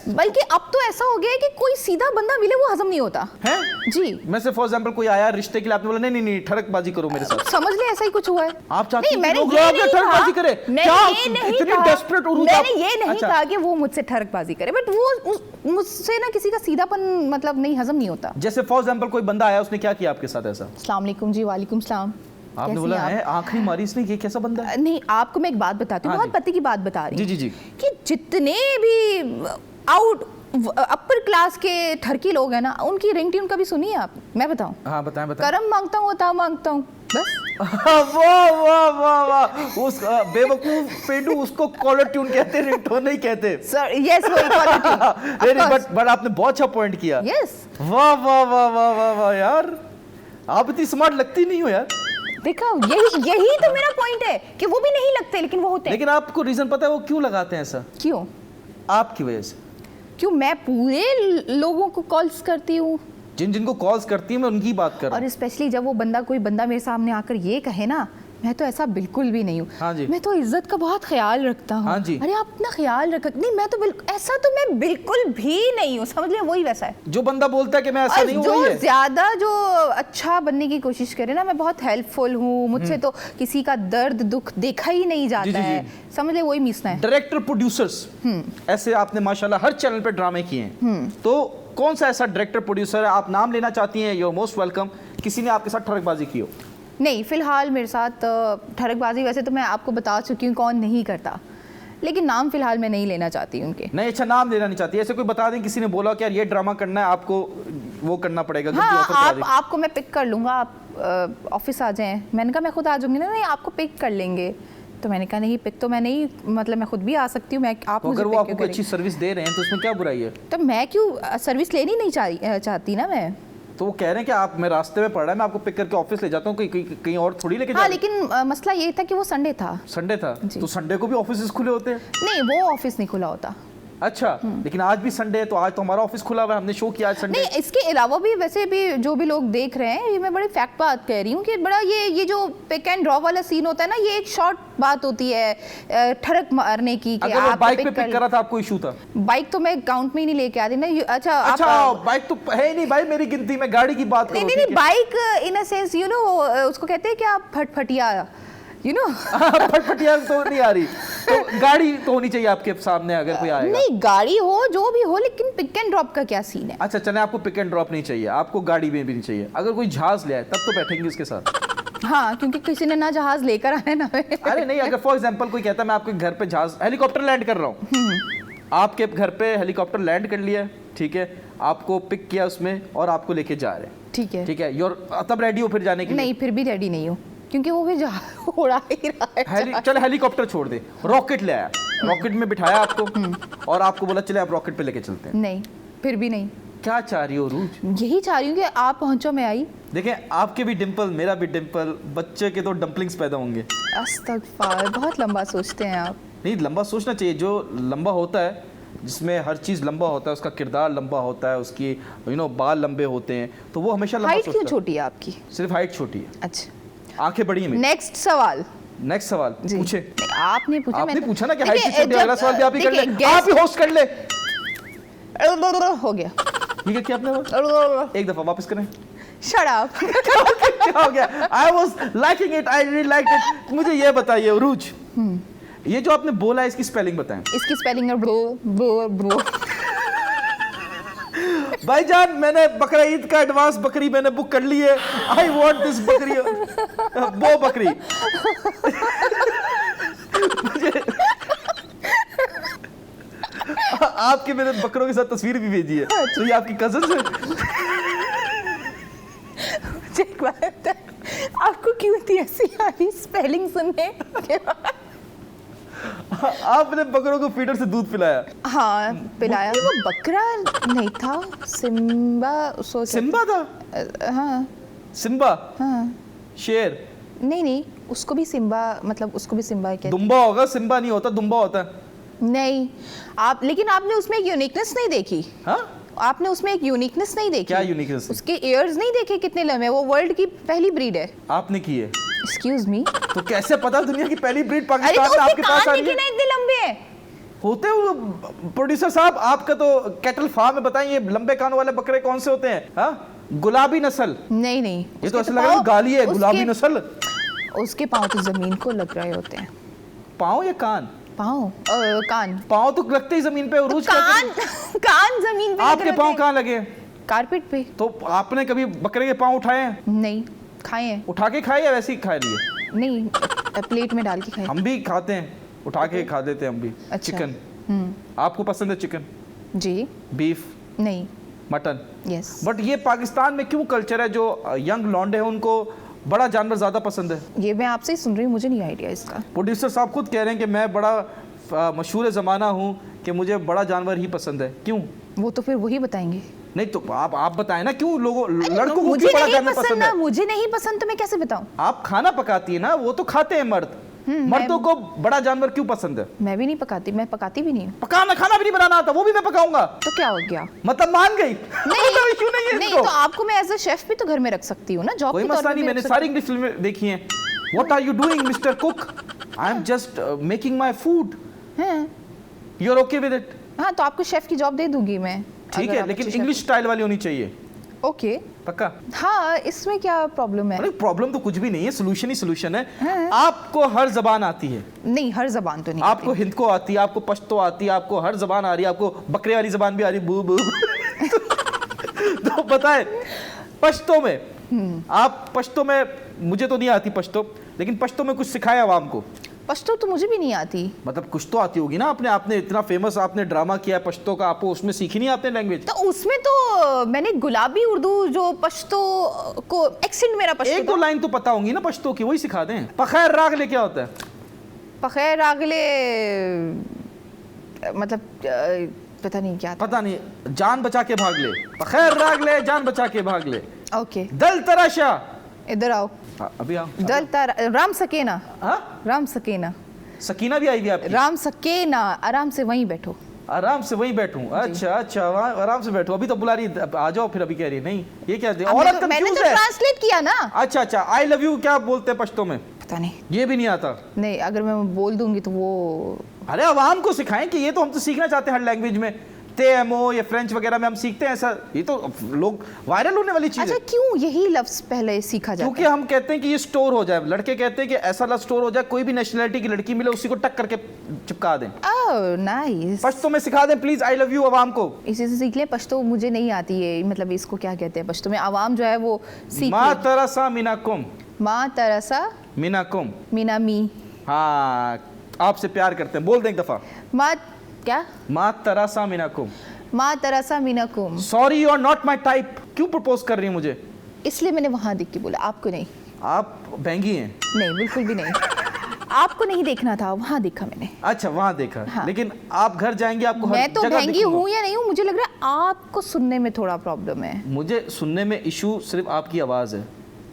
A: बल्कि अब तो ऐसा हो गया है कि कोई सीधा बंदा मिले वो हजम नहीं होता है जी।
B: मैं से फॉर एग्जांपल कोई आया रिश्ते के लिए, आपने बोला नहीं ठरकबाजी करो मेरे साथ,
A: समझ ले ऐसा ही कुछ हुआ है।
B: आप चाहते हैं लोग ठरकबाजी करे?
A: मैंने ये नहीं कहा कि वो मुझसे ठरकबाजी करे, बट वो मुझसे ना किसी का सीधापन मतलब नहीं, हजम नहीं होता।
B: जैसे फॉर एग्जांपल कोई बंदा आया, उसने क्या किया आपके साथ ऐसा?
A: अस्सलाम वालेकुम जी। वालेकुम सलाम।
B: आपने बोला है आखिरी मारी इसने, ये कैसा बंदा है?
A: नहीं, आपको मैं एक बात बताती हूँ, बहुत पति की बात बता रही हूँ।
B: जी
A: कि जितने भी आउट अपर क्लास के ठरकी लोग हैं ना, उनकी रिंगटोन कभी सुनी है आप? मैं बताऊं?
B: हाँ बताएं।
A: करम मांगता हूँ, अता मांगता हूँ, बस।
B: वाह, उस बेवकूफ पेडू, उसको कॉलर ट्यून कहते हैं, रिंगटोन नहीं कहते।
A: सर यस, वही कॉलर ट्यून।
B: बट आपने बहुत अच्छा पॉइंट किया।
A: यस।
B: वाह यार, आप इतनी स्मार्ट लगती नहीं हो यार।
A: देखा, यही तो मेरा पॉइंट है कि वो भी नहीं लगते लेकिन वो होते हैं।
B: लेकिन आपको रीजन पता है वो क्यों लगाते हैं ऐसा?
A: क्यों?
B: आपकी वजह से।
A: क्यों? मैं पूरे लोगों को कॉल्स करती हूँ,
B: जिनको कॉल्स करती हूँ मैं उनकी बात कर रहा हूँ।
A: और स्पेशली जब वो कोई बंदा मेरे सामने आकर ये कहे ना, मैं तो ऐसा बिल्कुल भी नहीं हूँ।
B: हाँ जी।
A: मैं तो इज्जत का बहुत ख्याल रखता हूँ।
B: हाँ जी।
A: अरे आप अपना ख्याल रख। नहीं, मैं तो ऐसा तो मैं बिल्कुल भी नहीं हूँ, समझ लिया, वही वैसा है।
B: जो बंदा बोलता है कि मैं ऐसा नहीं हूँ,
A: जो ज्यादा जो अच्छा बनने की कोशिश करे ना, मैं बहुत हेल्पफुल हूँ, मुझसे तो किसी का दर्द दुख देखा ही नहीं जाता है, समझ ले, वही मीसना है।
B: डायरेक्टर प्रोड्यूसर्स ऐसे आपने माशाल्लाह हर चैनल पे ड्रामे किए हैं, तो कौन सा ऐसा डायरेक्टर प्रोड्यूसर है, आप नाम लेना चाहती हैं? You are most welcome. किसी ने आपके साथ ठरकबाजी की हो?
A: नहीं, फिलहाल मेरे साथ ठरकबाजी, वैसे तो मैं आपको बता चुकी हूँ कौन नहीं करता, लेकिन नाम फिलहाल मैं नहीं लेना चाहती उनके।
B: नहीं, अच्छा नाम लेना नहीं चाहती, ऐसे कोई बता दें किसी ने बोला कि यार ये ड्रामा करना है आपको, वो करना पड़ेगा।
A: हाँ, आपको मैं पिक कर लूँगा, आप ऑफिस आ जाएं। मैंने कहा मैं खुद आ जाऊँगी ना। नहीं, आपको पिक कर लेंगे। तो मैंने कहा नहीं, पिक तो मैं नहीं, मतलब मैं खुद भी आ सकती हूँ। मैं आप
B: तो अगर वो आपको अच्छी सर्विस दे रहे हैं तो उसमें क्या बुराई है?
A: तो मैं क्यों सर्विस लेनी नहीं चाहती ना मैं।
B: तो वो कह रहे हैं कि आप, मैं रास्ते में पड़ रहा है, मैं आपको पिक करके ऑफिस ले जाता हूँ, कहीं और थोड़ी लेके
A: हाँ, लेकिन मसला ये था कि वो संडे था।
B: संडे था तो संडे को भी ऑफिस खुले होते हैं?
A: नहीं, वो ऑफिस नहीं खुला होता।
B: अच्छा, लेकिन आज भी संडे है, तो आज तो हमारा ऑफिस खुला हुआ है, हमने शो किया आज संडे।
A: नहीं, इसके अलावा भी वैसे भी जो भी लोग देख रहे हैं, ये मैं बड़ी फैक्ट बात कह रही हूँ कि बड़ा ये जो पिक एंड ड्रॉप वाला सीन होता है ना, ये एक शॉर्ट बात होती है ठड़क मारने की कि
B: अगर वो बाइक पे पिक करा था, आपको इशू था? बाइक
A: तो मैं काउंट में ही नहीं लेके आती ना।
B: अच्छा, बाइक तो है ही नहीं भाई मेरी गिनती में, गाड़ी की बात करो।
A: नहीं, बाइक इन अ सेंस उसको कहते हैं क्या, फटफटिया
B: फटफटिया तो नहीं आ रही, तो गाड़ी तो होनी चाहिए आपके सामने अगर कोई आएगा।
A: नहीं, गाड़ी हो जो भी हो, लेकिन पिक एंड ड्रॉप का क्या सीन है?
B: अच्छा, चले आपको पिक एंड ड्रॉप नहीं चाहिए, आपको गाड़ी में भी नहीं चाहिए, अगर कोई जहाज ले आए तब तो बैठेंगे उसके साथ।
A: हाँ, क्योंकि किसी ने ना जहाज लेकर आए ना।
B: अरे नहीं, अगर फॉर एग्जांपल कोई कहता है मैं आपके घर पे जहाज, हेलीकॉप्टर लैंड कर रहा हूँ, आपके घर पे हेलीकॉप्टर लैंड कर लिया, ठीक है, आपको पिक किया उसमें और आपको लेके जा रहे हैं, ठीक है, तब रेडी हो फिर जाने के लिए?
A: नहीं, फिर भी रेडी नहीं हो, क्योंकि वो भी उड़ा ही रहा है।
B: चल हेलीकॉप्टर छोड़ दे, रॉकेट ले आया, रॉकेट में बिठाया आपको और आपको बोला चले आप रॉकेट पे लेके चलते हैं।
A: नहीं, फिर भी नहीं।
B: क्या चाह रही हो रूज?
A: यही चाह रही हूँ कि आप पहुंचो, मैं आई।
B: देखें, आपके भी डिंपल, मेरा भी डिंपल, बच्चे के तो डम्पलिंग्स पैदा होंगे।
A: अस्तगफार, बहुत लंबा सोचते हैं आप।
B: नहीं, लंबा सोचना चाहिए, जो लंबा होता है, जिसमें हर चीज़ लंबा होता है, उसका किरदार लंबा होता है, उसकी बाल लंबे होते हैं, तो वो हमेशा लंबा सोचता है।
A: हाइट क्यों छोटी है आपकी?
B: सिर्फ हाइट छोटी है।
A: अच्छा,
B: आंखें बड़ी हैं मेरी।
A: नेक्स्ट सवाल
B: पूछे।
A: आपने पूछा,
B: आपने पूछा ना कि हाइट छोटी है, अगला सवाल भी आप ही कर ले, आप ही होस्ट कर ले।
A: हो गया,
B: ठीक है, क्या आपने एक दफा वापस करें?
A: Shut up.
B: क्या हो गया? I was liking it, I really liked it। मुझे ये बताइए उरूज, ये जो आपने बोला है इसकी स्पेलिंग बताएं।
A: इसकी स्पेलिंग है ब्रो।
B: भाईजान, मैंने बकरा ईद का एडवांस बकरी मैंने बुक कर ली है। आई वॉन्ट दिस बकरी, वो बकरी। आपके मेरे बकरों के साथ तस्वीर भी भेजी है, तो ये आपकी कजन है?
A: एक बात है, आपको क्यों थी ऐसी यारी स्पेलिंग सुनने के बाद?
B: आपने बकरों को फीडर से दूध पिलाया?
A: हाँ, पिलाया। वो बकरा नहीं था, सिम्बा
B: था।
A: हाँ,
B: सिम्बा।
A: हाँ,
B: शेर?
A: नहीं, उसको भी सिम्बा, मतलब उसको भी सिम्बा कहते हैं।
B: दुम्बा होगा, सिम्बा नहीं होता, दुम्बा होता है।
A: नहीं, लेकिन आपने उसमें एक यूनिकनेस नहीं देखी।
B: हाँ,
A: आपने उसमें एक यूनिकनेस नहीं देखी।
B: क्या यूनिकनेस?
A: उसके ईयर्स नहीं देखे कितने लंबे, वो वर्ल्ड की पहली ब्रीड है।
B: आपने की है?
A: एक्सक्यूज मी,
B: तो कैसे पता दुनिया की पहली ब्रीड पाकिस्तान में आपके पास आ रही है?
A: इतने लंबे हैं
B: होते हो प्रोड्यूसर साहब, आपका तो कैटल फार्म में बताइए लंबे कानों वाले बकरे कौन से होते हैं? हाँ, गुलाबी नस्ल?
A: नहीं,
B: ये तो ऐसा लग रहा है गाली है, गुलाबी नस्ल।
A: उसके पाँव तो जमीन को लग रहे होते हैं।
B: पाँव या कान?
A: कान।
B: पाँव तो लगते ही जमीन पे, उरूज
A: कान जमीन पे।
B: आपके पाँव कहाँ लगे?
A: कारपेट पे।
B: तो आपने कभी बकरे के पाँव उठाए हैं?
A: नहीं, खाए हैं।
B: उठा के खाए या वैसे ही खा लिए?
A: नहीं, प्लेट में डाल के खाए।
B: हम भी खाते हैं, उठा के खा देते हैं हम भी।
A: अच्छा।
B: चिकन आपको पसंद है? चिकन
A: जी।
B: बीफ?
A: नहीं।
B: मटन?
A: यस।
B: बट ये पाकिस्तान में क्यों कल्चर है जो यंग लौंडे हैं उनको बड़ा जानवर ज्यादा पसंद है?
A: ये मैं आपसे ही सुन रही हूँ, मुझे नहीं आइडिया इसका।
B: प्रोड्यूसर साहब खुद कह रहे हैं कि मैं बड़ा मशहूर ज़माना हूँ कि मुझे बड़ा जानवर ही पसंद है। क्यों?
A: वो तो फिर वही बताएंगे।
B: नहीं तो आप बताएं ना, क्यों लड़कों को
A: मुझे
B: क्यों बड़ा
A: नहीं
B: जानवर पसंद है?
A: मुझे नहीं पसंद तो मैं कैसे बताऊं?
B: आप खाना पकाती है ना, वो तो खाते हैं मर्द। मर्दों को बड़ा जानवर क्यों पसंद है?
A: मैं भी नहीं पकाती, मैं पकाती भी नहीं हूँ।
B: पकाना खाना भी नहीं बनाना आता, वो भी मैं पकाऊंगा।
A: तो क्या हो गया?
B: मतलब मान गई?
A: नहीं,
B: इशू नहीं है।
A: नहीं तो आपको मैं एज अ शेफ भी तो घर में रख सकती हूँ ना, जॉब
B: कोई मसला नहीं, मैंने सारी इंग्लिश फिल्में देखी हैं। What are you doing mister Cook? I am just making my food. You are okay with it?
A: हाँ, तो आपको शेफ की जॉब दे दूंगी मैं।
B: ठीक है, लेकिन इंग्लिश स्टाइल वाली होनी चाहिए।
A: ओके,
B: पक्का?
A: हाँ, इसमें क्या प्रॉब्लम है?
B: अरे प्रॉब्लम तो कुछ भी नहीं है, सोल्यूशन ही सोल्यूशन है। हाँ। आपको हर जबान आती है? नहीं,
A: हर जबान तो नहीं।
B: आपको हिंद को आती है, आपको पश्तो आती है, आपको हर जबान आ रही है, आपको बकरे वाली जबान भी आ रही है, बू बू। तो बताएं, पश्तो में आप, पश्तो में मुझे तो नहीं आती पश्तो, लेकिन पश्तो में कुछ सिखाया आवाम को?
A: पश्तो तो मुझे भी नहीं आती।
B: मतलब कुछ तो आती होगी ना, आपने इतना फेमस आपने ड्रामा किया है पश्तो का, आपको उसमें सीखी नहीं आपने लैंग्वेज?
A: तो उसमें तो मैंने गुलाबी उर्दू जो पश्तो को एक्सेंट मेरा पश्तो
B: एक दो लाइन तो पता होंगी ना पश्तो की, वही सिखा दें। पखैर रागले क्या होता है?
A: पखैर रागले मतलब पता नहीं क्या था।
B: पता नहीं, जान बचा के भाग ले। पखैर रागले जान बचा के भाग ले।
A: ओके
B: दल तराशा,
A: इधर आओ।
B: अभी आओ।
A: दल तर राम सकेना।
B: हाँ?
A: राम सकेना।
B: सकीना भी आई हुई आपकी?
A: राम सकेना, आराम से वहीं बैठो।
B: आराम से वहीं बैठूं? अच्छा वहाँ आराम से बैठो। अभी तो बुला रही है, आ जाओ, फिर अभी कह रही है नहीं, ये क्या औरत
A: मैंने
B: कंफ्यूज
A: तो
B: है।
A: ट्रांसलेट किया ना।
B: अच्छा आई लव यू क्या बोलते हैं पश्तो में?
A: पता नहीं,
B: ये भी नहीं आता?
A: नहीं अगर मैं बोल दूंगी तो वो।
B: अरे आवाम को सिखाएं कि ये तो हम तो सीखना चाहते हैं हर लैंग्वेज में। तेमो या फ्रेंच वगैरह में हम सीखते हैं ऐसा, ये तो लोग वायरल होने वाली चीज
A: अच्छा
B: है।
A: क्यों यही लफ्ज पहले सीखा जाता
B: क्योंकि हम कहते हैं कि ये स्टोर हो जाए, लड़के कहते हैं कि ऐसा लफ्ज स्टोर हो जाए, कोई भी नेशनलिटी की लड़की मिले उसी को टक करके चिपका दें।
A: Oh nice.
B: पश्तो में सिखा दें प्लीज, आई लव यू आवाम को।
A: इसी से सीख लें। पश्तो मुझे नहीं आती है, मतलब इसको क्या कहते हैं पश्तो में, आवाम जो है वो सीख
B: माँ
A: ले।
B: तरसा मिनाकुम।
A: माँ तरसा
B: मिनाकुम,
A: मिनामी।
B: हाँ आपसे प्यार करते हैं, बोल दें एक दफा।
A: माँ क्या?
B: माँ तरसा मिनाकुम।
A: माँ तरसा मिनाकुम।
B: Sorry you are not my type. क्यों प्रपोज कर रही है मुझे?
A: इसलिए मैंने वहां देख के बोला, आपको नहीं।
B: आप बहंगी हैं?
A: नहीं बिल्कुल भी नहीं। आपको नहीं देखना था, वहां देखा मैंने।
B: अच्छा वहां देखा।
A: हाँ।
B: लेकिन आप घर जाएंगे आपको हर
A: मैं तो
B: जगह
A: महंगी
B: दिखूंगा।
A: हूँ या नहीं हूँ, मुझे लग रहा है आपको सुनने में थोड़ा प्रॉब्लम है।
B: मुझे सुनने में इशू सिर्फ आपकी आवाज है,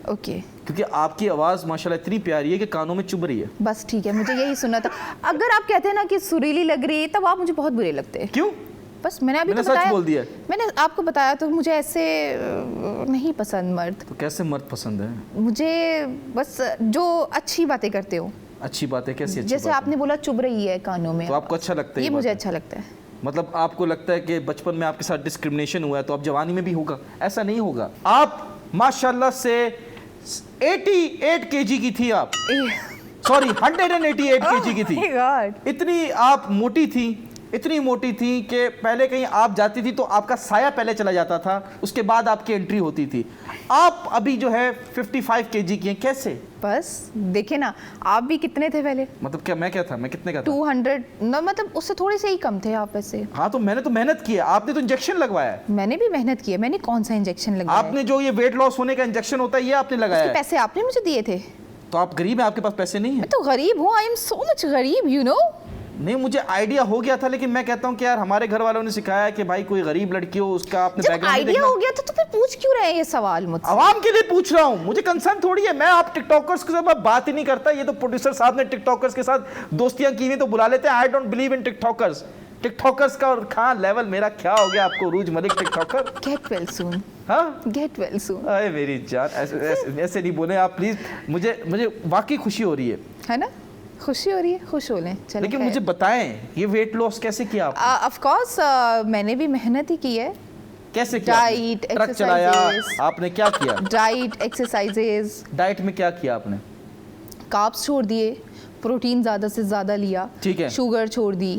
A: ओके
B: क्योंकि आपकी आवाज माशाल्लाह इतनी प्यारी है कि कानों में चुभ रही है।
A: बस ठीक है, मुझे यही सुनना था। अगर आप कहते हैं ना कि सुरीली लग रही है, तब आप मुझे बहुत बुरे लगते हैं।
B: क्यों?
A: बस मैंने अभी
B: मैंने
A: तो
B: सच
A: बताया,
B: बोल दिया।
A: मैंने आपको बताया तो मुझे ऐसे नहीं पसंद मर्द।
B: तो कैसे मर्द पसंद है?
A: मुझे बस जो अच्छी बातें करते हो।
B: अच्छी बात है, कैसी अच्छी
A: जैसे
B: बात
A: आपने बोला चुभ रही है कानों में,
B: तो आपको अच्छा लगता है
A: ये
B: ये
A: मुझे
B: बात?
A: अच्छा लगता है।
B: मतलब आपको लगता है कि बचपन में आपके साथ डिस्क्रिमिनेशन हुआ है तो अब जवानी में भी होगा? ऐसा नहीं होगा। आप माशाल्लाह से 88 केजी की थी आप, सॉरी 188 केजी की थी।
A: Oh my God!
B: इतनी आप मोटी थी, इतनी मोटी थी कि पहले कहीं आप जाती थी तो आपका साया पहले चला जाता था, उसके बाद आपकी एंट्री होती थी। आप अभी जो है 55 केजी की हैं, कैसे?
A: बस देखे ना, आप भी कितने थे पहले?
B: मतलब क्या मैं क्या था, मैं कितने का था?
A: 200 न, मतलब उससे थोड़े से ही कम थे आप वैसे।
B: हाँ तो मैंने तो मेहनत की है, आपने तो इंजेक्शन लगवाया है।
A: मैंने भी मेहनत की है। मैंने कौन सा इंजेक्शन लगाया?
B: आपने जो ये वेट लॉस होने का इंजेक्शन होता है ये आपने लगाया
A: उसके
B: है।
A: पैसे आपने मुझे दिए थे।
B: तो आप गरीब हैं, आपके पास पैसे नहीं है?
A: मैं तो गरीब हूँ, आई एम सो मच गरीब, यू नो।
B: नहीं मुझे आइडिया हो गया था, लेकिन मैं कहता हूँ कि यार हमारे घर वालों ने सिखाया है कि भाई कोई गरीब लड़की हो उसका आपने
A: जब
B: बैकग्राउंड
A: आइडिया हो गया तो फिर पूछ क्यों रहे हैं ये सवाल मुझसे?
B: आवाम के लिए पूछ रहा हूँ, मुझे कंसर्न थोड़ी है। मैं आप टिकटॉकर्स के साथ बात ही नहीं करता, ये तो प्रोड्यूसर साहब ने टिकटॉकर्स के साथ दोस्तियां की हुई तो बुला लेते हैं। I don't believe in TikTokers. TikTokers का और कहाँ लेवल मेरा क्या हो गया आपको Urooj Malik TikToker?
A: Get well soon.
B: हाँ
A: गेट वेल सून।
B: अरे मेरी जान, ऐसे नहीं बोले आप प्लीज। मुझे वाकई खुशी हो रही
A: है ना? खुशी हो रही है, खुश हो लें। चलो
B: लेकिन मुझे बताएं ये वेट लॉस कैसे किया आप?
A: ऑफ कोर्स मैंने भी मेहनत ही की है।
B: कैसे किया?
A: डाइट,
B: ट्रक चलाया
A: एक्सरसाइजेस।
B: आपने? क्या किया?
A: Diet, exercises.
B: डाइट में क्या किया आपने?
A: कार्ब्स छोड़ दिए, प्रोटीन ज़्यादा से ज़्यादा लिया,
B: ठीक है।
A: शुगर छोड़ दी,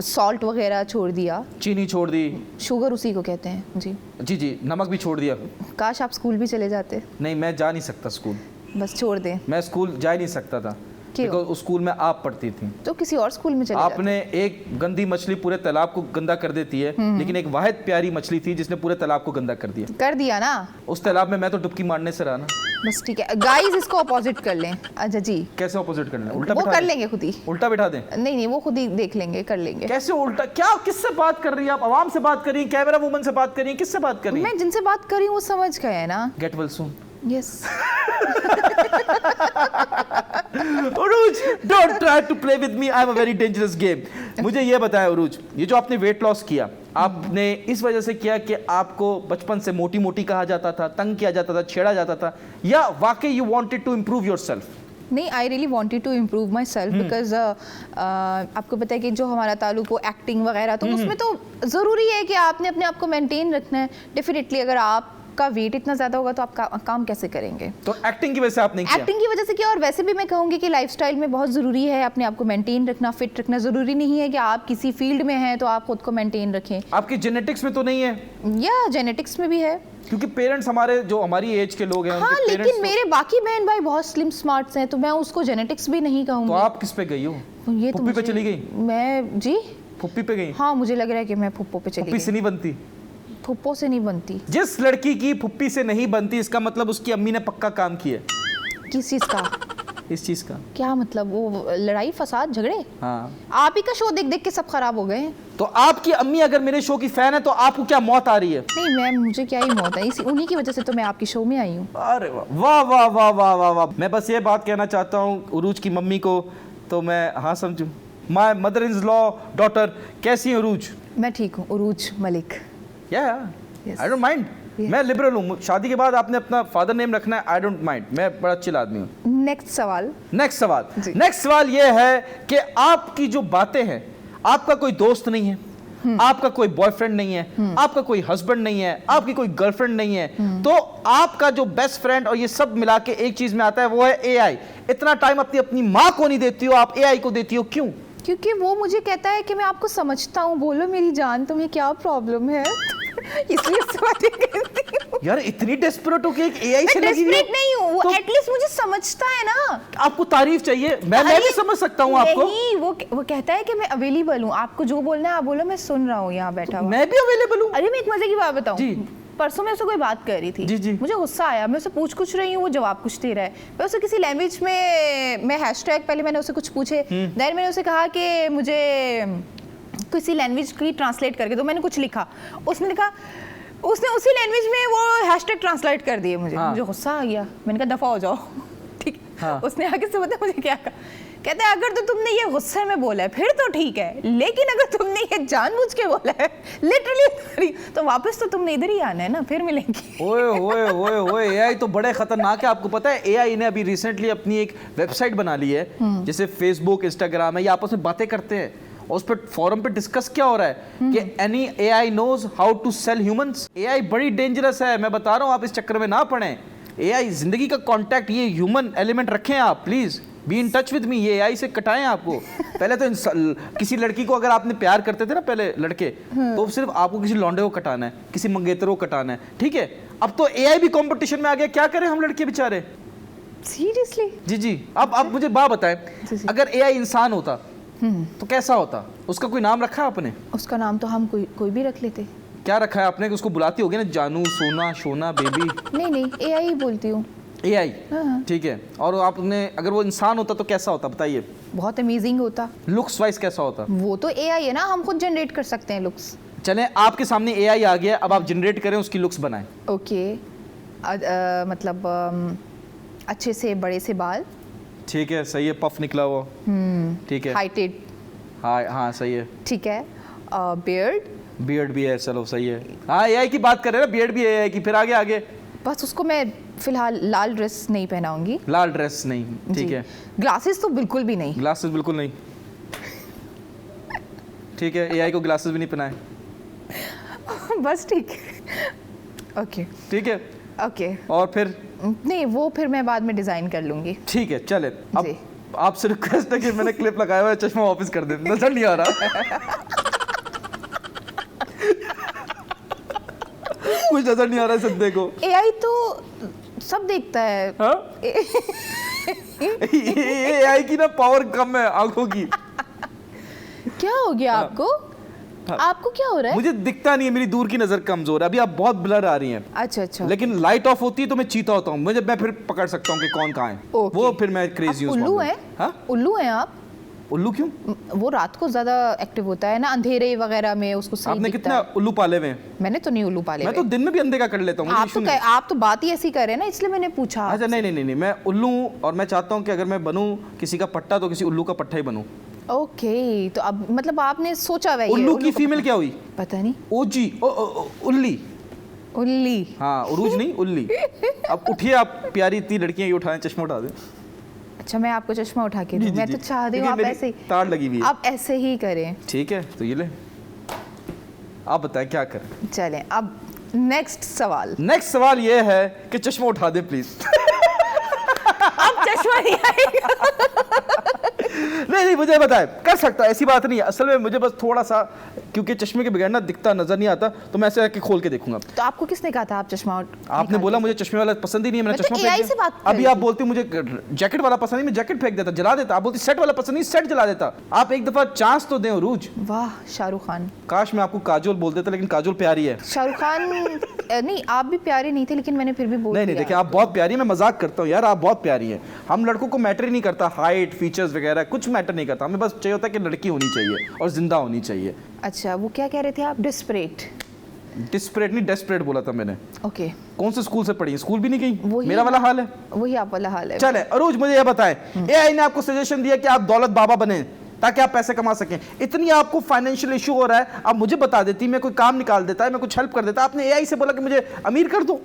A: सॉल्ट वगैरह छोड़ दिया।
B: चीनी छोड़ दी?
A: शुगर उसी को कहते हैं जी।
B: जी नमक भी छोड़ दिया?
A: काश आप स्कूल भी चले जाते।
B: नहीं मैं जा नहीं सकता स्कूल,
A: बस छोड़ दें।
B: मैं स्कूल जा ही नहीं सकता था
A: क्यों?
B: बिकॉज़ उस स्कूल में आप पढ़ती थी।
A: तो किसी और स्कूल में चले
B: आपने एक गंदी मछली पूरे तालाब को गंदा कर देती है, लेकिन एक वाहिद प्यारी मछली थी जिसने पूरे तालाब को गंदा कर दिया।
A: जाते। कर दिया ना।
B: उस तालाब में मैं तो डुबकी मारने से रहा ना।
A: बस ठीक है गाइस, इसको अपोजिट कर लें। अच्छा जी,
B: कैसे ऑपोजिट करना है? उल्टा
A: वो
B: बिठा
A: कर
B: दें?
A: लेंगे खुद ही।
B: उल्टा बिठा दें?
A: नहीं नहीं, वो खुद ही देख लेंगे, कर लेंगे।
B: कैसे उल्टा? क्या किससे बात कर रही है आप? आवाम से बात कर रही हैं, कैमरा वुमन से बात कर रही हैं, किससे बात कर रही हैं?
A: मैं जिनसे बात कर रही हूँ वो समझ गए हैं ना।
B: Get well soon.
A: Yes.
B: Urooj, don't try to play with me. I'm a very dangerous game. मुझे ये बताया उरूज, ये जो आपने वेट लॉस किया, आपने इस वजह से किया कि आपको बचपन से मोटी मोटी कहा जाता था, तंग किया जाता था, छेड़ा जाता था, या वाकई you wanted to improve yourself?
A: नहीं, I really wanted to improve myself because आपको पता है कि जो हमारा ताल्लुक हो एक्टिंग वगैरह, तो उसमें तो ज़रूरी है कि आपने अपने आप को मेंटेन रखना है। डेफिनेटली अगर आपका वेट इतना ज़्यादा होगा तो आप काम कैसे करेंगे?
B: तो एक्टिंग की वजह से आपने किया?
A: एक्टिंग की वजह से किया। और वैसे भी मैं कहूँगी कि लाइफस्टाइल में बहुत ज़रूरी है अपने आप को मेंटेन रखना, फिट रखना। ज़रूरी नहीं है कि आप किसी फील्ड में हैं तो आप खुद को मेंटेन रखें।
B: आपकी जेनेटिक्स में तो नहीं है?
A: या जेनेटिक्स में भी है।
B: क्योंकि पेरेंट्स हमारे जो हमारी एज के लोग हैं
A: हाँ,
B: उनके
A: लेकिन
B: पेरेंट्स
A: मेरे बाकी बहन भाई बहुत स्लिम स्मार्ट्स हैं, तो मैं उसको जेनेटिक्स भी नहीं
B: तो
A: कहूँगी।
B: आप किस पे गई हो?
A: ये तो
B: फुप्पी पे
A: मुझे-
B: चली गई?
A: मैं जी
B: फुप्पी पे गई?
A: हाँ, मुझे लग रहा है कि मैं फुप्पो पे चली
B: फुप्पी से
A: गई।
B: नहीं बनती।
A: फुप्पो से नहीं बनती।
B: जिस लड़की की फुप्पी से नहीं बनती इसका मतलब उसकी अम्मी ने पक्का काम किया
A: किस चीज का?
B: इस चीज का।
A: क्या मतलब? वो लड़ाई फसाद झगड़े?
B: हाँ,
A: आप ही का शो देख देख के सब खराब हो गए हैं।
B: तो आपकी अम्मी अगर मेरे शो की फैन है तो आपको क्या मौत आ रही है?
A: नहीं मैम, मुझे क्या ही मौत है, इसी उन्हीं की वजह से तो मैं आपकी शो में आई हूँ।
B: अरे वाह वाह वाह वाह वाह वाह। मैं बस ये बात कहना चाहता हूँ उरूज की मम्मी को, तो मैं हाँ समझूँ। My mother in law daughter, कैसी है उरूज?
A: मैं ठीक हूँ, उरूज मलिक।
B: या
A: Yes.
B: I don't mind.
A: Yes.
B: मैं लिबरल हूँ, शादी के बाद आपने अपना फादर नेम रखना है, आई डोंट माइंड, मैं बड़ा चिल आदमी हूँ।
A: नेक्स्ट सवाल।
B: नेक्स्ट सवाल।
A: जी।
B: नेक्स्ट सवाल ये है कि आपकी जो बातें हैं, आपका कोई दोस्त नहीं है, आपका कोई बॉयफ्रेंड नहीं है, आपका कोई हस्बैंड नहीं है, आपकी कोई गर्लफ्रेंड नहीं है, तो आपका जो बेस्ट फ्रेंड और ये सब मिला के एक चीज में आता है, वो है एआई। इतना टाइम अपनी अपनी माँ को नहीं देती हो, आप एआई को देती हो, क्यों?
A: क्योंकि वो मुझे कहता है कि मैं आपको समझता हूँ, बोलो मेरी जान तुम्हें क्या प्रॉब्लम है। इसलिए उससे बातें करती हूँ।
B: यार इतनी डेस्परेट हो कि एक एआई से
A: मैं
B: लगी हुई हो?
A: desperate नहीं हूँ, वो
B: तो
A: एटलीस्ट मुझे समझता है ना।
B: आपको तारीफ चाहिए, मैं भी
A: अरे
B: समझ सकता हूँ आपको।
A: नहीं, वो कहता है कि मैं अवेलेबल हूँ, आपको जो बोलना है आप बोलो, मैं सुन रहा हूँ यहाँ बैठा हुआ।
B: मैं भी अवेलेबल हूँ।
A: अरे मैं एक मजे की बात बताऊँ।
B: जी।
A: परसों मैं उससे कोई बात कर रही थी।
B: जी, जी।
A: मुझे गुस्सा आया, मैं उससे पूछ कुछ रही हूँ, वो जवाब कुछ दे रहा है। मैं उसे किसी लैंग्वेज में, मैं हैशटैग पहले मैंने उसे कुछ पूछे, देन मैंने उसे कहा कि मुझे किसी लैंग्वेज की ट्रांसलेट करके दो, मैंने कुछ लिखा, उसने लिखा, उसने उसी लैंग्वेज में वो हैशटैग ट्रांसलेट कर दिए मुझे।
B: हाँ।
A: मुझे गुस्सा आ गया, मैंने कहा दफा हो जाओ। ठीक।
B: हाँ।
A: उसने आगे से पता है मुझे क्या कहा? कहते हैं अगर तो तुमने ये गुस्से में बोला है फिर तो ठीक है, लेकिन अगर तुमने ये जानबूझ के बोला है लिटरली, तो वापस तो तुमने इधर ही आना है ना, फिर मिलेंगे।
B: ओए ओए ओए ओए, एआई तो बड़े खतरनाक है। आपको पता है एआई ने अभी रिसेंटली अपनी एक वेबसाइट बना ली है, जैसे फेसबुक, इंस्टाग्राम है, ये आपस में बातें करते हैं और उस पर फोरम पे डिस्कस क्या हो रहा है कि any AI knows how to sell humans. AI बड़ी डेंजरस है, मैं बता रहा हूँ, आप इस चक्कर में ना पड़े। एआई जिंदगी का कांटेक्ट, ये ह्यूमन एलिमेंट रखें आप, please be in touch with me. ये एआई से कटाएं आपको। पहले तो किसी लड़की को अगर आपने प्यार करते थे ना पहले लड़के, तो सिर्फ आपको किसी लौंडे को कटाना है, किसी मंगेतरों को कटाना है, ठीक है? अब तो एआई भी कंपटीशन में आ गया, क्या करें हम लड़के बेचारे?
A: सीरियसली?
B: जी जी। अब आप मुझे बात बताएं,
A: जी।
B: अगर एआई इंसान होता तो कैसा होता? उसका कोई नाम रखा है आपने?
A: उसका नाम तो हम कोई भी रख लेते।
B: क्या रखा है आपने? उसको बुलाती होगी ना, जानू, सोना, शोना, बेबी।
A: नहीं, एआई ही बोलती हूँ।
B: एआई,
A: हाँ।
B: ठीक है। और आपने, अगर वो इंसान होता तो कैसा होता बताइए?
A: बहुत अमेजिंग होता।
B: लुक्स वाइज कैसा होता?
A: वो तो एआई है ना, हम खुद जनरेट कर सकते हैं लुक्स।
B: चलें, आपके सामने एआई आ गया, अब आप जनरेट करें, उसकी लुक्स बनाएं।
A: ओके। मतलब अच्छे से बड़े से बाल।
B: ठीक है, सही है, पफ निकला हुआ, ठीक है।
A: हाइटेड।
B: हाँ हाँ, सही है।
A: ठीक है। बियर्ड।
B: बियर्ड भी है, चलो सही है। हाँ, एआई की बात कर रहे हैं ना, बियर्ड भी है एआई की। फिर आगे आगे।
A: बस उसको मैं फिलहाल लाल ड्रेस नहीं पहनाऊंगी।
B: लाल ड्रेस नहीं, ठीक है।
A: ग्लासेस तो बिल्कुल भी नहीं।
B: ग्लासेस बिल्कुल नहीं, ठीक है। एआई को ग्लासेस भी नहीं पहनाए,
A: बस ठीक। ओके
B: ठीक है।
A: ओके।
B: और फिर
A: नहीं, वो फिर मैं बाद में डिजाइन कर लूंगी।
B: ठीक है, चले। अब
A: जी।
B: आपसे रिक्वेस्ट है कि मैंने क्लिप लगाया हुआ है, चश्मा वापस कर दे, नजर नहीं आ रहा। कुछ नजर नहीं आ रहा है सब, देखो।
A: एआई तो सब देखता है।
B: हाँ? एआई की ना पावर कम है आंखों की।
A: क्या हो गया
B: हाँ।
A: आपको?
B: हाँ।
A: आपको क्या हो रहा है?
B: मुझे दिखता नहीं है, मेरी दूर की नजर कमजोर है। अभी आप बहुत ब्लर आ रही हैं।
A: अच्छा।
B: लेकिन लाइट ऑफ होती है तो मैं चीता होता हूँ, मैं फिर पकड़ सकता हूँ कि कौन कहाँ है।
A: ओके।
B: वो फिर मैं क्रेजी
A: आप
B: हूँ।
A: उल्लू हैं?
B: हाँ?
A: उल्लू हैं आप?
B: उल्लू क्यों?
A: वो रात को ज्यादा एक्टिव होता है ना, अंधेरे वगैरह में उसको सही
B: आपने
A: दिखता
B: कितना
A: है।
B: उल्लू पाले हुए हैं?
A: मैंने तो नहीं उल्लू पाले
B: मैं तो
A: हुए।
B: दिन में भी अंधे का कर लेता हूँ, मुझे issue नहीं।
A: आप तो बात ही ऐसी कर रहे हैं ना, इसलिए मैंने पूछा।
B: अच्छा, नहीं, मैं उल्लू हूँ और मैं चाहता हूँ कि अगर मैं बनूँ किसी का पट्टा तो किसी उल्लू का पट्टा ही बनूँ।
A: ओके, तो अब मतलब आपने सोचा हुआ है ये
B: उल्लू की
A: का
B: फीमेल क्या हुई?
A: पता नहीं।
B: ओजी, उल्ली।
A: उल्ली।
B: हाँ, उरूज नहीं, उल्ली। अब उठिए आप, प्यारी इतनी लड़कियां ये उठाएं, चश्मा उठा दें।
A: अच्छा, मैं आपको चश्मा उठा के
B: जी,
A: दूं?
B: जी,
A: मैं
B: जी।
A: तो चाहती हूँ
B: क्योंकि
A: आप
B: मेरी
A: ऐसे ही,
B: तार लगी हुई है।
A: आप ऐसे ही करें।
B: ठीक है, तो ये ले, आप बताएं क्या करें।
A: चलें, अब नेक्स्ट सवाल।
B: नेक्स्ट सवाल ये है कि चश्मा उठा दे प्लीज।
A: अब चश्मा नहीं आएगा।
B: नहीं मुझे बताए कर सकता, ऐसी बात नहीं है। असल में मुझे बस थोड़ा सा, क्योंकि चश्मे के बगैर ना दिखता नजर नहीं आता, तो मैं ऐसे आके खोल के देखूंगा।
A: तो आपको किसने कहा था आप चश्मा
B: आपने बोला मुझे चश्मे वाला पसंद ही नहीं है, मैंने चश्मा फेंक दिया। अभी आप बोलती मुझे जैकेट वाला पसंद नहीं, मैं जैकेट फेंक देता, जला देता। आप बोलती सेट वाला पसंद नहीं, सेट जला देता। आप एक दफा चांस तो दें उरूज।
A: वाह शाहरुख खान।
B: काश मैं आपको काजोल बोल देता, लेकिन काजोल प्यारी है।
A: शाहरुख खान नहीं, आप भी प्यारे नहीं थे, लेकिन मैंने फिर भी बोल दिया।
B: नहीं देखिए, आप बहुत प्यारी, मैं मजाक करता हूँ यार, आप बहुत प्यारी हैं। हम लड़कों को मैटर ही नहीं करता हाइट, फीचर्स वगैरह कुछ मैटर नहीं करता, हमें बस चाहिए होता है कि लड़की होनी चाहिए और जिंदा होनी चाहिए।
A: अच्छा, वो क्या कह रहे थे आप? डिस्परेट
B: नहीं, डेस्परेट बोला था मैंने।
A: ओके।
B: कौन से स्कूल से पढ़ी? स्कूल भी नहीं गई। मेरा वाला हाल है,
A: वही आप वाला हाल है।
B: चले अरूज, मुझे ये बताएं, एआई ने आपको सजेशन दिया कि आप दौलत बाबा बने ताकि आप पैसे कमा सकें। इतनी आपको फाइनेंशियल इशू हो रहा है, आप मुझे बता देती, मैं कोई काम निकाल देता है, मैं कुछ हेल्प कर देता। आपने एआई से बोला कि मुझे अमीर कर दो,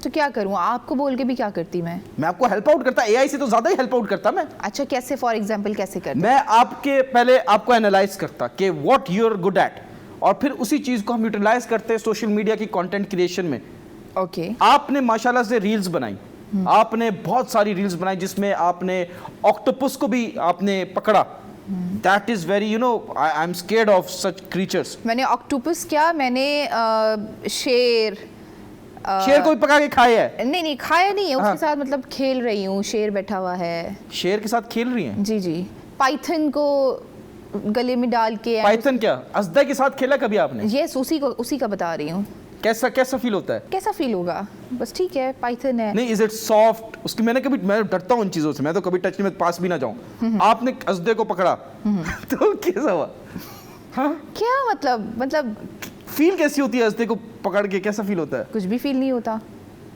A: तो क्या करूं? आपको बोल के भी क्या करती मैं
B: आपको हेल्प आउट करता। एआई से तो ज्यादा ही हेल्प आउट करता मैं।
A: अच्छा, कैसे? फॉर एग्जांपल कैसे करते?
B: मैं आपके पहले आपको एनालाइज करता कि what you are good at, और फिर उसी चीज को हम यूटिलाइज करते हैं सोशल मीडिया की कंटेंट क्रिएशन में।
A: ओके।
B: आपने माशाल्लाह से रील्स बनाई, आपने बहुत सारी रील्स बनाई जिसमें आपने ऑक्टोपस को भी आपने पकड़ा। That is very, you know, I am scared of such creatures.
A: मैंने ऑक्टोपस क्या, मैंने शेर
B: को भी पका के खाया है?
A: नहीं खाया नहीं है, उसके साथ मतलब खेल रही हूँ। शेर बैठा हुआ है,
B: शेर के साथ खेल रही हैं?
A: जी। पाइथन को गले में डाल के।
B: पाइथन क्या अजदा के साथ खेला कभी आपने?
A: यस, उसी का बता रही हूँ।
B: कैसा फील होता है?
A: कैसा फील होगा? बस ठीक है, पाइथन है।
B: नहीं, इज इट सॉफ्ट? उसकी मैं डरता हूँ इन चीजों से, मैं तो कभी टच में पास भी ना जाऊं। आपने अजदे को पकड़ा तो कैसा हुआ? हाँ?
A: क्या मतलब
B: फील कैसी होती है अजदे को पकड़ के? कैसा फील होता है?
A: कुछ भी फील नहीं होता।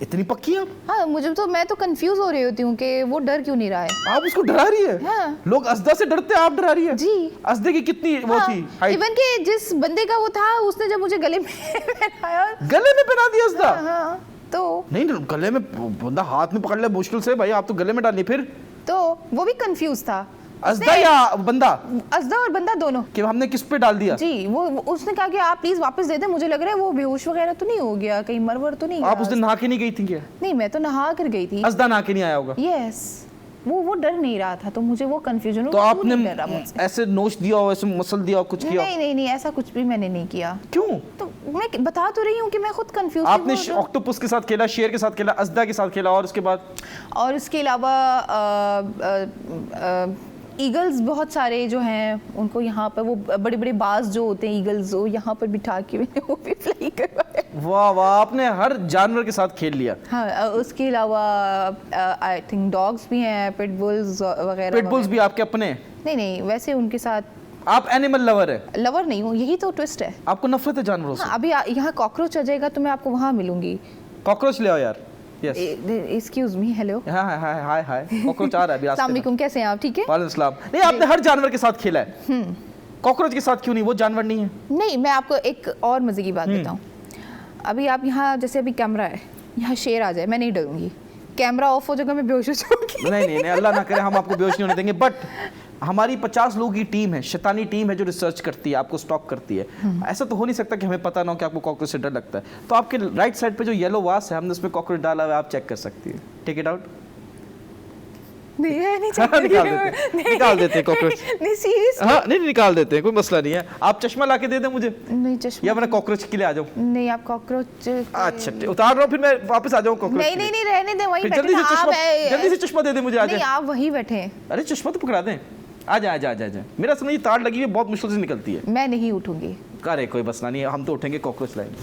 B: इतनी पक्की आप?
A: हाँ, मैं तो कंफ्यूज हो रही होती हूँ कि वो डर क्यों नहीं रहा है।
B: आप उसको डरा रही है?
A: हाँ।
B: लोग अजदा से डरते हैं, आप डरा रही है?
A: जी।
B: अजदे की कितनी वो थी हाइट?
A: इवन के जिस बंदे का वो था, उसने जब मुझे गले में पहनाया।
B: गले में पहना दिया अजदा?
A: हाँ, तो
B: नहीं, गले में बंदा हाथ में पकड़ ले मुश्किल से भाई, आप तो गले में डाली। फिर
A: तो वो भी कंफ्यूज था।
B: अजदा या बंदा?
A: अजदा और बंदा दोनों।
B: कि हमने किस पे डाल दिया?
A: जी, वो उसने कहा कि आप प्लीज वापस दे दें, मुझे लग रहा है वो बेहोश वगैरह तो नहीं हो गया, कहीं मरवर तो नहीं।
B: आप उस दिन नहा के नहीं गई थी क्या?
A: नहीं, मैं तो नहा कर गई थी।
B: अजदा नहा के नहीं आया होगा?
A: यस, वो डर नहीं रहा था, तो मुझे वो कंफ्यूजन।
B: तो आपने ऐसे नोच दिया हो, ऐसे मसल दिया हो, कुछ किया?
A: नहीं, ऐसा कुछ भी मैंने नहीं किया।
B: क्यों?
A: तो मैं बता तो रही हूँ कि मैं खुद कंफ्यूज।
B: आपने ऑक्टोपस के साथ खेला, शेर के साथ खेला, अजदा के साथ खेला, और उसके बाद?
A: और उसके अलावा ईगल्स बहुत सारे जो हैं, उनको यहाँ पर वो बड़े बड़े बाज जो होते हैं ईगल्स, वो यहाँ पर बिठा के मैंने वो भी फ्लाई करवाया। वाह,
B: आपने हर जानवर के साथ खेल लिया।
A: हाँ, उसके अलावा आई थिंक डॉग्स भी हैं, पिटबुल्स वगैरह।
B: पिटबुल्स भी आपके अपने?
A: नहीं, वैसे उनके साथ।
B: आप एनिमल लवर है?
A: लवर नहीं हूँ, यही तो ट्विस्ट है।
B: आपको नफरत है जानवरों से?
A: हाँ, अभी यहाँ कॉकरोच आ जाएगा तो मैं आपको वहाँ मिलूंगी।
B: कॉकरोच ले आओ यार। Yes,
A: excuse me, hello.
B: Hi cockroach आ रहा है अभी।
A: अस्सलाम वालेकुम, कैसे हैं आप? ठीक है,
B: वालेकुम सलाम। नहीं, आपने हर जानवर के साथ खेला है, कॉकरोच के साथ क्यों नहीं? वो जानवर नहीं है?
A: नहीं, मैं आपको एक और मजे की बात बताऊं। अभी आप यहाँ, जैसे अभी कैमरा है, यहाँ शेर आ जाए, मैं नहीं डरूंगी। कैमरा ऑफ हो जाएगा, मैं बेहोश हो जाऊंगी।
B: नहीं, अल्लाह ना करे, हम आपको बेहोश नहीं होने देंगे। बट हमारी 50 लोगों की टीम है, शैतानी टीम है, जो रिसर्च करती है, आपको स्टॉक करती है। ऐसा तो हो नहीं सकता कि हमें पता ना हो कि आपको कॉकरोच से डर लगता है। तो आपके राइट साइड पे जो येलो वास है, हमने उसमें कॉकरोच डाला हुआ है, आप चेक कर सकती है। Take it out. निकाल देते कॉकरोच।
A: नहीं, सीरियस?
B: हाँ, नहीं निकाल देते हैं, कोई मसला नहीं है। आप चश्मा ला के दे दें मुझे।
A: नहीं, चश्मा
B: या मैं कॉकरोच के लिए आ जाऊँ?
A: नहीं, आप कॉकरोच।
B: अच्छा, उतार रहा हूँ, फिर मैं वापस आ जाऊँ कॉकरोच।
A: नहीं, रहने दें, वहीं बैठे।
B: जल्दी से चश्मा दे दे मुझे। आ जाए।
A: आप वहीं बैठे।
B: अरे चश्मा तो पकड़ा दें। आजा। मेरा समझ तार लगी हुई बहुत मुश्किल से निकलती है।
A: मैं नहीं उठूंगी।
B: अरे कोई मसला नहीं है, हम तो उठेंगे, कॉकरोच लाएंगे।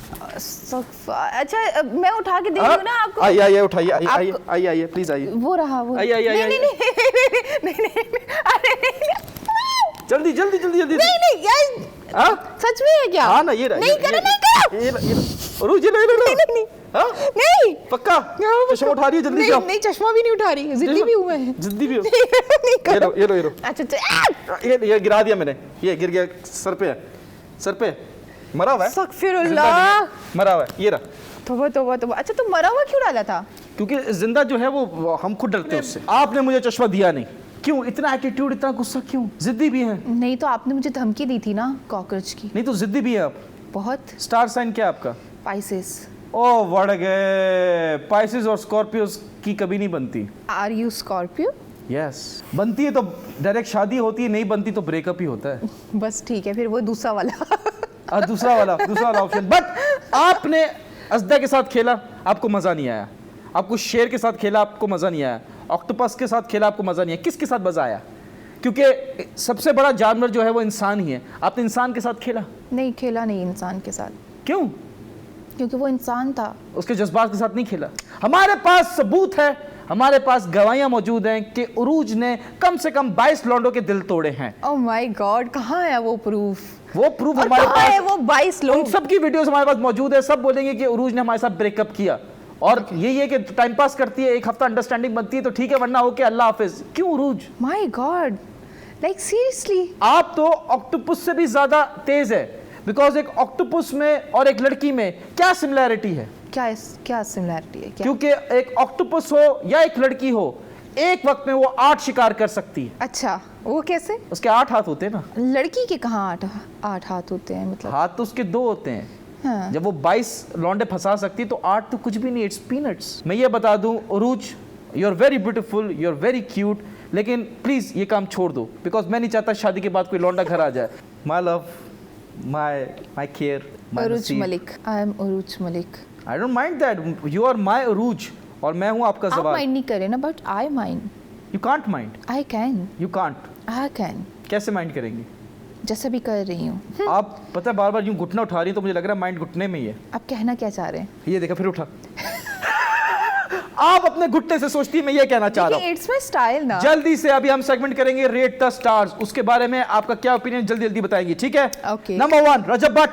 A: अच्छा, मैं उठा के दे दूं ना आपको?
B: आइए उठाइए, आइए प्लीज आइए।
A: वो रहा वो।
B: आइए।
A: नहीं,
B: जल्दी।
A: नहीं यार, सच में है क्या?
B: हाँ ना, ये
A: नहीं करो।
B: रुक जा।
A: नहीं,
B: पक्का? चश्मा उठा रही है, जल्दी से।
A: नहीं, चश्मा भी नहीं उठा रही, जिद्दी भी हुए हैं।
B: जिद्दी भी हो?
A: ये
B: लो।
A: अच्छा,
B: ये गिरा दिया मैंने, ये गिर गया सर पे। मरा हुआ है,
A: अस्तगफिरुल्लाह,
B: मरा हुआ है, ये रहा।
A: तौबा। अच्छा, तो मरा हुआ क्यों डाला था?
B: क्योंकि जिंदा जो है वो हम खुद डरते हैं उससे। आपने मुझे चश्मा दिया नहीं, क्यों? इतना एटीट्यूड, इतना गुस्सा क्यों? जिद्दी भी हैं?
A: नहीं, तो आपने मुझे धमकी दी थी ना कॉकरोच की।
B: नहीं, तो जिद्दी भी है आप
A: बहुत।
B: स्टार साइन क्या है आपका?
A: पाइसेस।
B: ओ बढ़ गए, पाइसेस और स्कॉर्पियोस की कभी नहीं बनती।
A: Are you Scorpio?
B: यस बनती है तो डायरेक्ट शादी होती है, नहीं बनती तो ब्रेकअप ही होता है।
A: बस ठीक है, फिर वो दूसरा वाला
B: दूसरा वाला ऑप्शन। बट आपने अजदा के साथ खेला, आपको मजा नहीं आया। आपको शेर के साथ खेला, आपको मजा नहीं आया। ऑक्टोपस के साथ खेला, आपको मजा नहीं आया। किसके साथ मजा आया? क्योंकि सबसे बड़ा जानवर जो है वो इंसान ही है। आपने इंसान के साथ खेला?
A: नहीं खेला, नहीं इंसान के साथ।
B: क्यों?
A: क्योंकि वो इंसान था।
B: उसके जज्बात के साथ नहीं खेला। हमारे पास सबूत है, हमारे पास गवाहियां मौजूद हैं कि उरूज ने कम से कम 22 लौंडों के दिल तोड़े हैं।
A: ओह माय गॉड, कहाँ है वो प्रूफ?
B: वो प्रूफ हमारे
A: कहाँ
B: पास
A: है वो 22 लोग?
B: उन सबकी वीडियोस हमारे पास मौजूद है। सब बोलेंगे कि उरूज ने हमारे साथ ब्रेकअप किया, और यही है कि टाइम पास करती है, एक हफ्ता अंडरस्टैंडिंग बनती है तो ठीक है, वरना ओके अल्लाह हाफिज। क्यों Urooj?
A: My God, like seriously?
B: आप तो ऑक्टोपस से भी ज्यादा तेज है, बिकॉज एक ऑक्टोपस में और एक लड़की में क्या सिमिलैरिटी है?
A: क्या सिमिलैरिटी है? क्या?
B: क्योंकि एक ऑक्टोपस हो या एक लड़की हो, एक वक्त में वो 8 शिकार कर सकती है।
A: अच्छा, वो कैसे?
B: उसके 8 हाथ होते हैं ना।
A: लड़की के कहाँ 8 हाथ होते हैं? मतलब
B: हाथ तो उसके 2 होते हैं।
A: हाँ।
B: जब वो 22 लौंडे फंसा सकती तो 8 तो कुछ भी नहीं, इट्स पीनट्स। मैं ये बता दूं Urooj, you are very beautiful, you are very cute, लेकिन प्लीज ये काम छोड़ दो, बिकॉज मैं नहीं चाहता शादी के बाद कोई लौंडा घर आ जाए। My love, my care,
A: Urooj Malik, I am Urooj Malik.
B: I don't mind that, you are my Urooj और मैं हूं आपका
A: आप
B: जवाब।
A: माइंड नहीं करे ना, but I mind.
B: You can't mind.
A: I can.
B: You can't.
A: I can.
B: कैसे माइंड करेंगे?
A: जैसे भी कर रही हूँ।
B: आप पता है बार बार यूं घुटना उठा रही है तो मुझे लग रहा है माइंड घुटने में ही है।
A: आप कहना क्या चाह रहे हैं?
B: ये देखा, फिर उठा। आप अपने घुटने से सोचती है मैं ये कहना चाह रहा हूँ।
A: इट्स माय स्टाइल ना।
B: जल्दी से अभी हम सेगमेंट करेंगे रेट द स्टार्स, उसके बारे में आपका क्या ओपिनियन जल्दी जल्दी बताएंगे, ठीक है?
A: ओके।
B: नंबर 1 रजब भट्ट।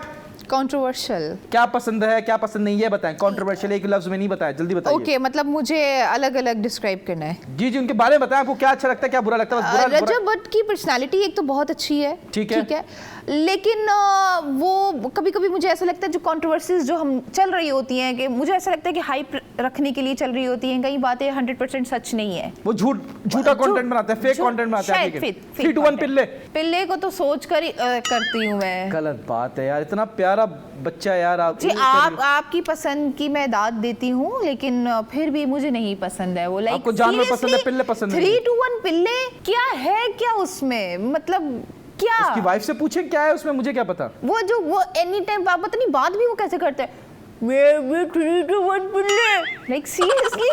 A: कंट्रोवर्शियल।
B: क्या पसंद है क्या पसंद नहीं ये बताएं। कंट्रोवर्शियल एक लफ्ज में नहीं बताया, जल्दी बताइए।
A: ओके, मतलब मुझे अलग अलग डिस्क्राइब करना है।
B: जी जी, उनके बारे में बताएं, आपको क्या अच्छा लगता है क्या बुरा लगता है। बस बुरा
A: रजब भट्ट की पर्सनालिटी एक तो बहुत अच्छी है,
B: ठीक है।
A: लेकिन वो कभी कभी मुझे ऐसा लगता है जो कंट्रोवर्सीज जो हम चल रही होती हैं, कि मुझे ऐसा लगता है कि हाइप रखने के लिए चल रही होती हैं, कई बातें 100% सच नहीं है।
B: वो झूठा कंटेंट बनाते हैं, फेक कंटेंट बनाते हैं। 3 to 1
A: पिल्ले को तो सोच कर करती हूँ मैं।
B: गलत बात है यार, इतना प्यारा बच्चा यार। आप
A: जी, आपकी पसंद की मैं दाद देती हूँ, लेकिन फिर भी मुझे नहीं पसंद है वो। लाइक
B: आपको जानवर पसंद है, पिल्ले पसंद नहीं?
A: 3 to 1 पिल्ले क्या है, क्या उसमें मतलब क्या?
B: उसकी वाइफ से पूछें क्या है उसमें, मुझे क्या पता।
A: वो एनी टाइम पता नहीं बात भी वो कैसे करते हैं। मैं 3 to 1 पिल्ले, लाइक सीरियसली।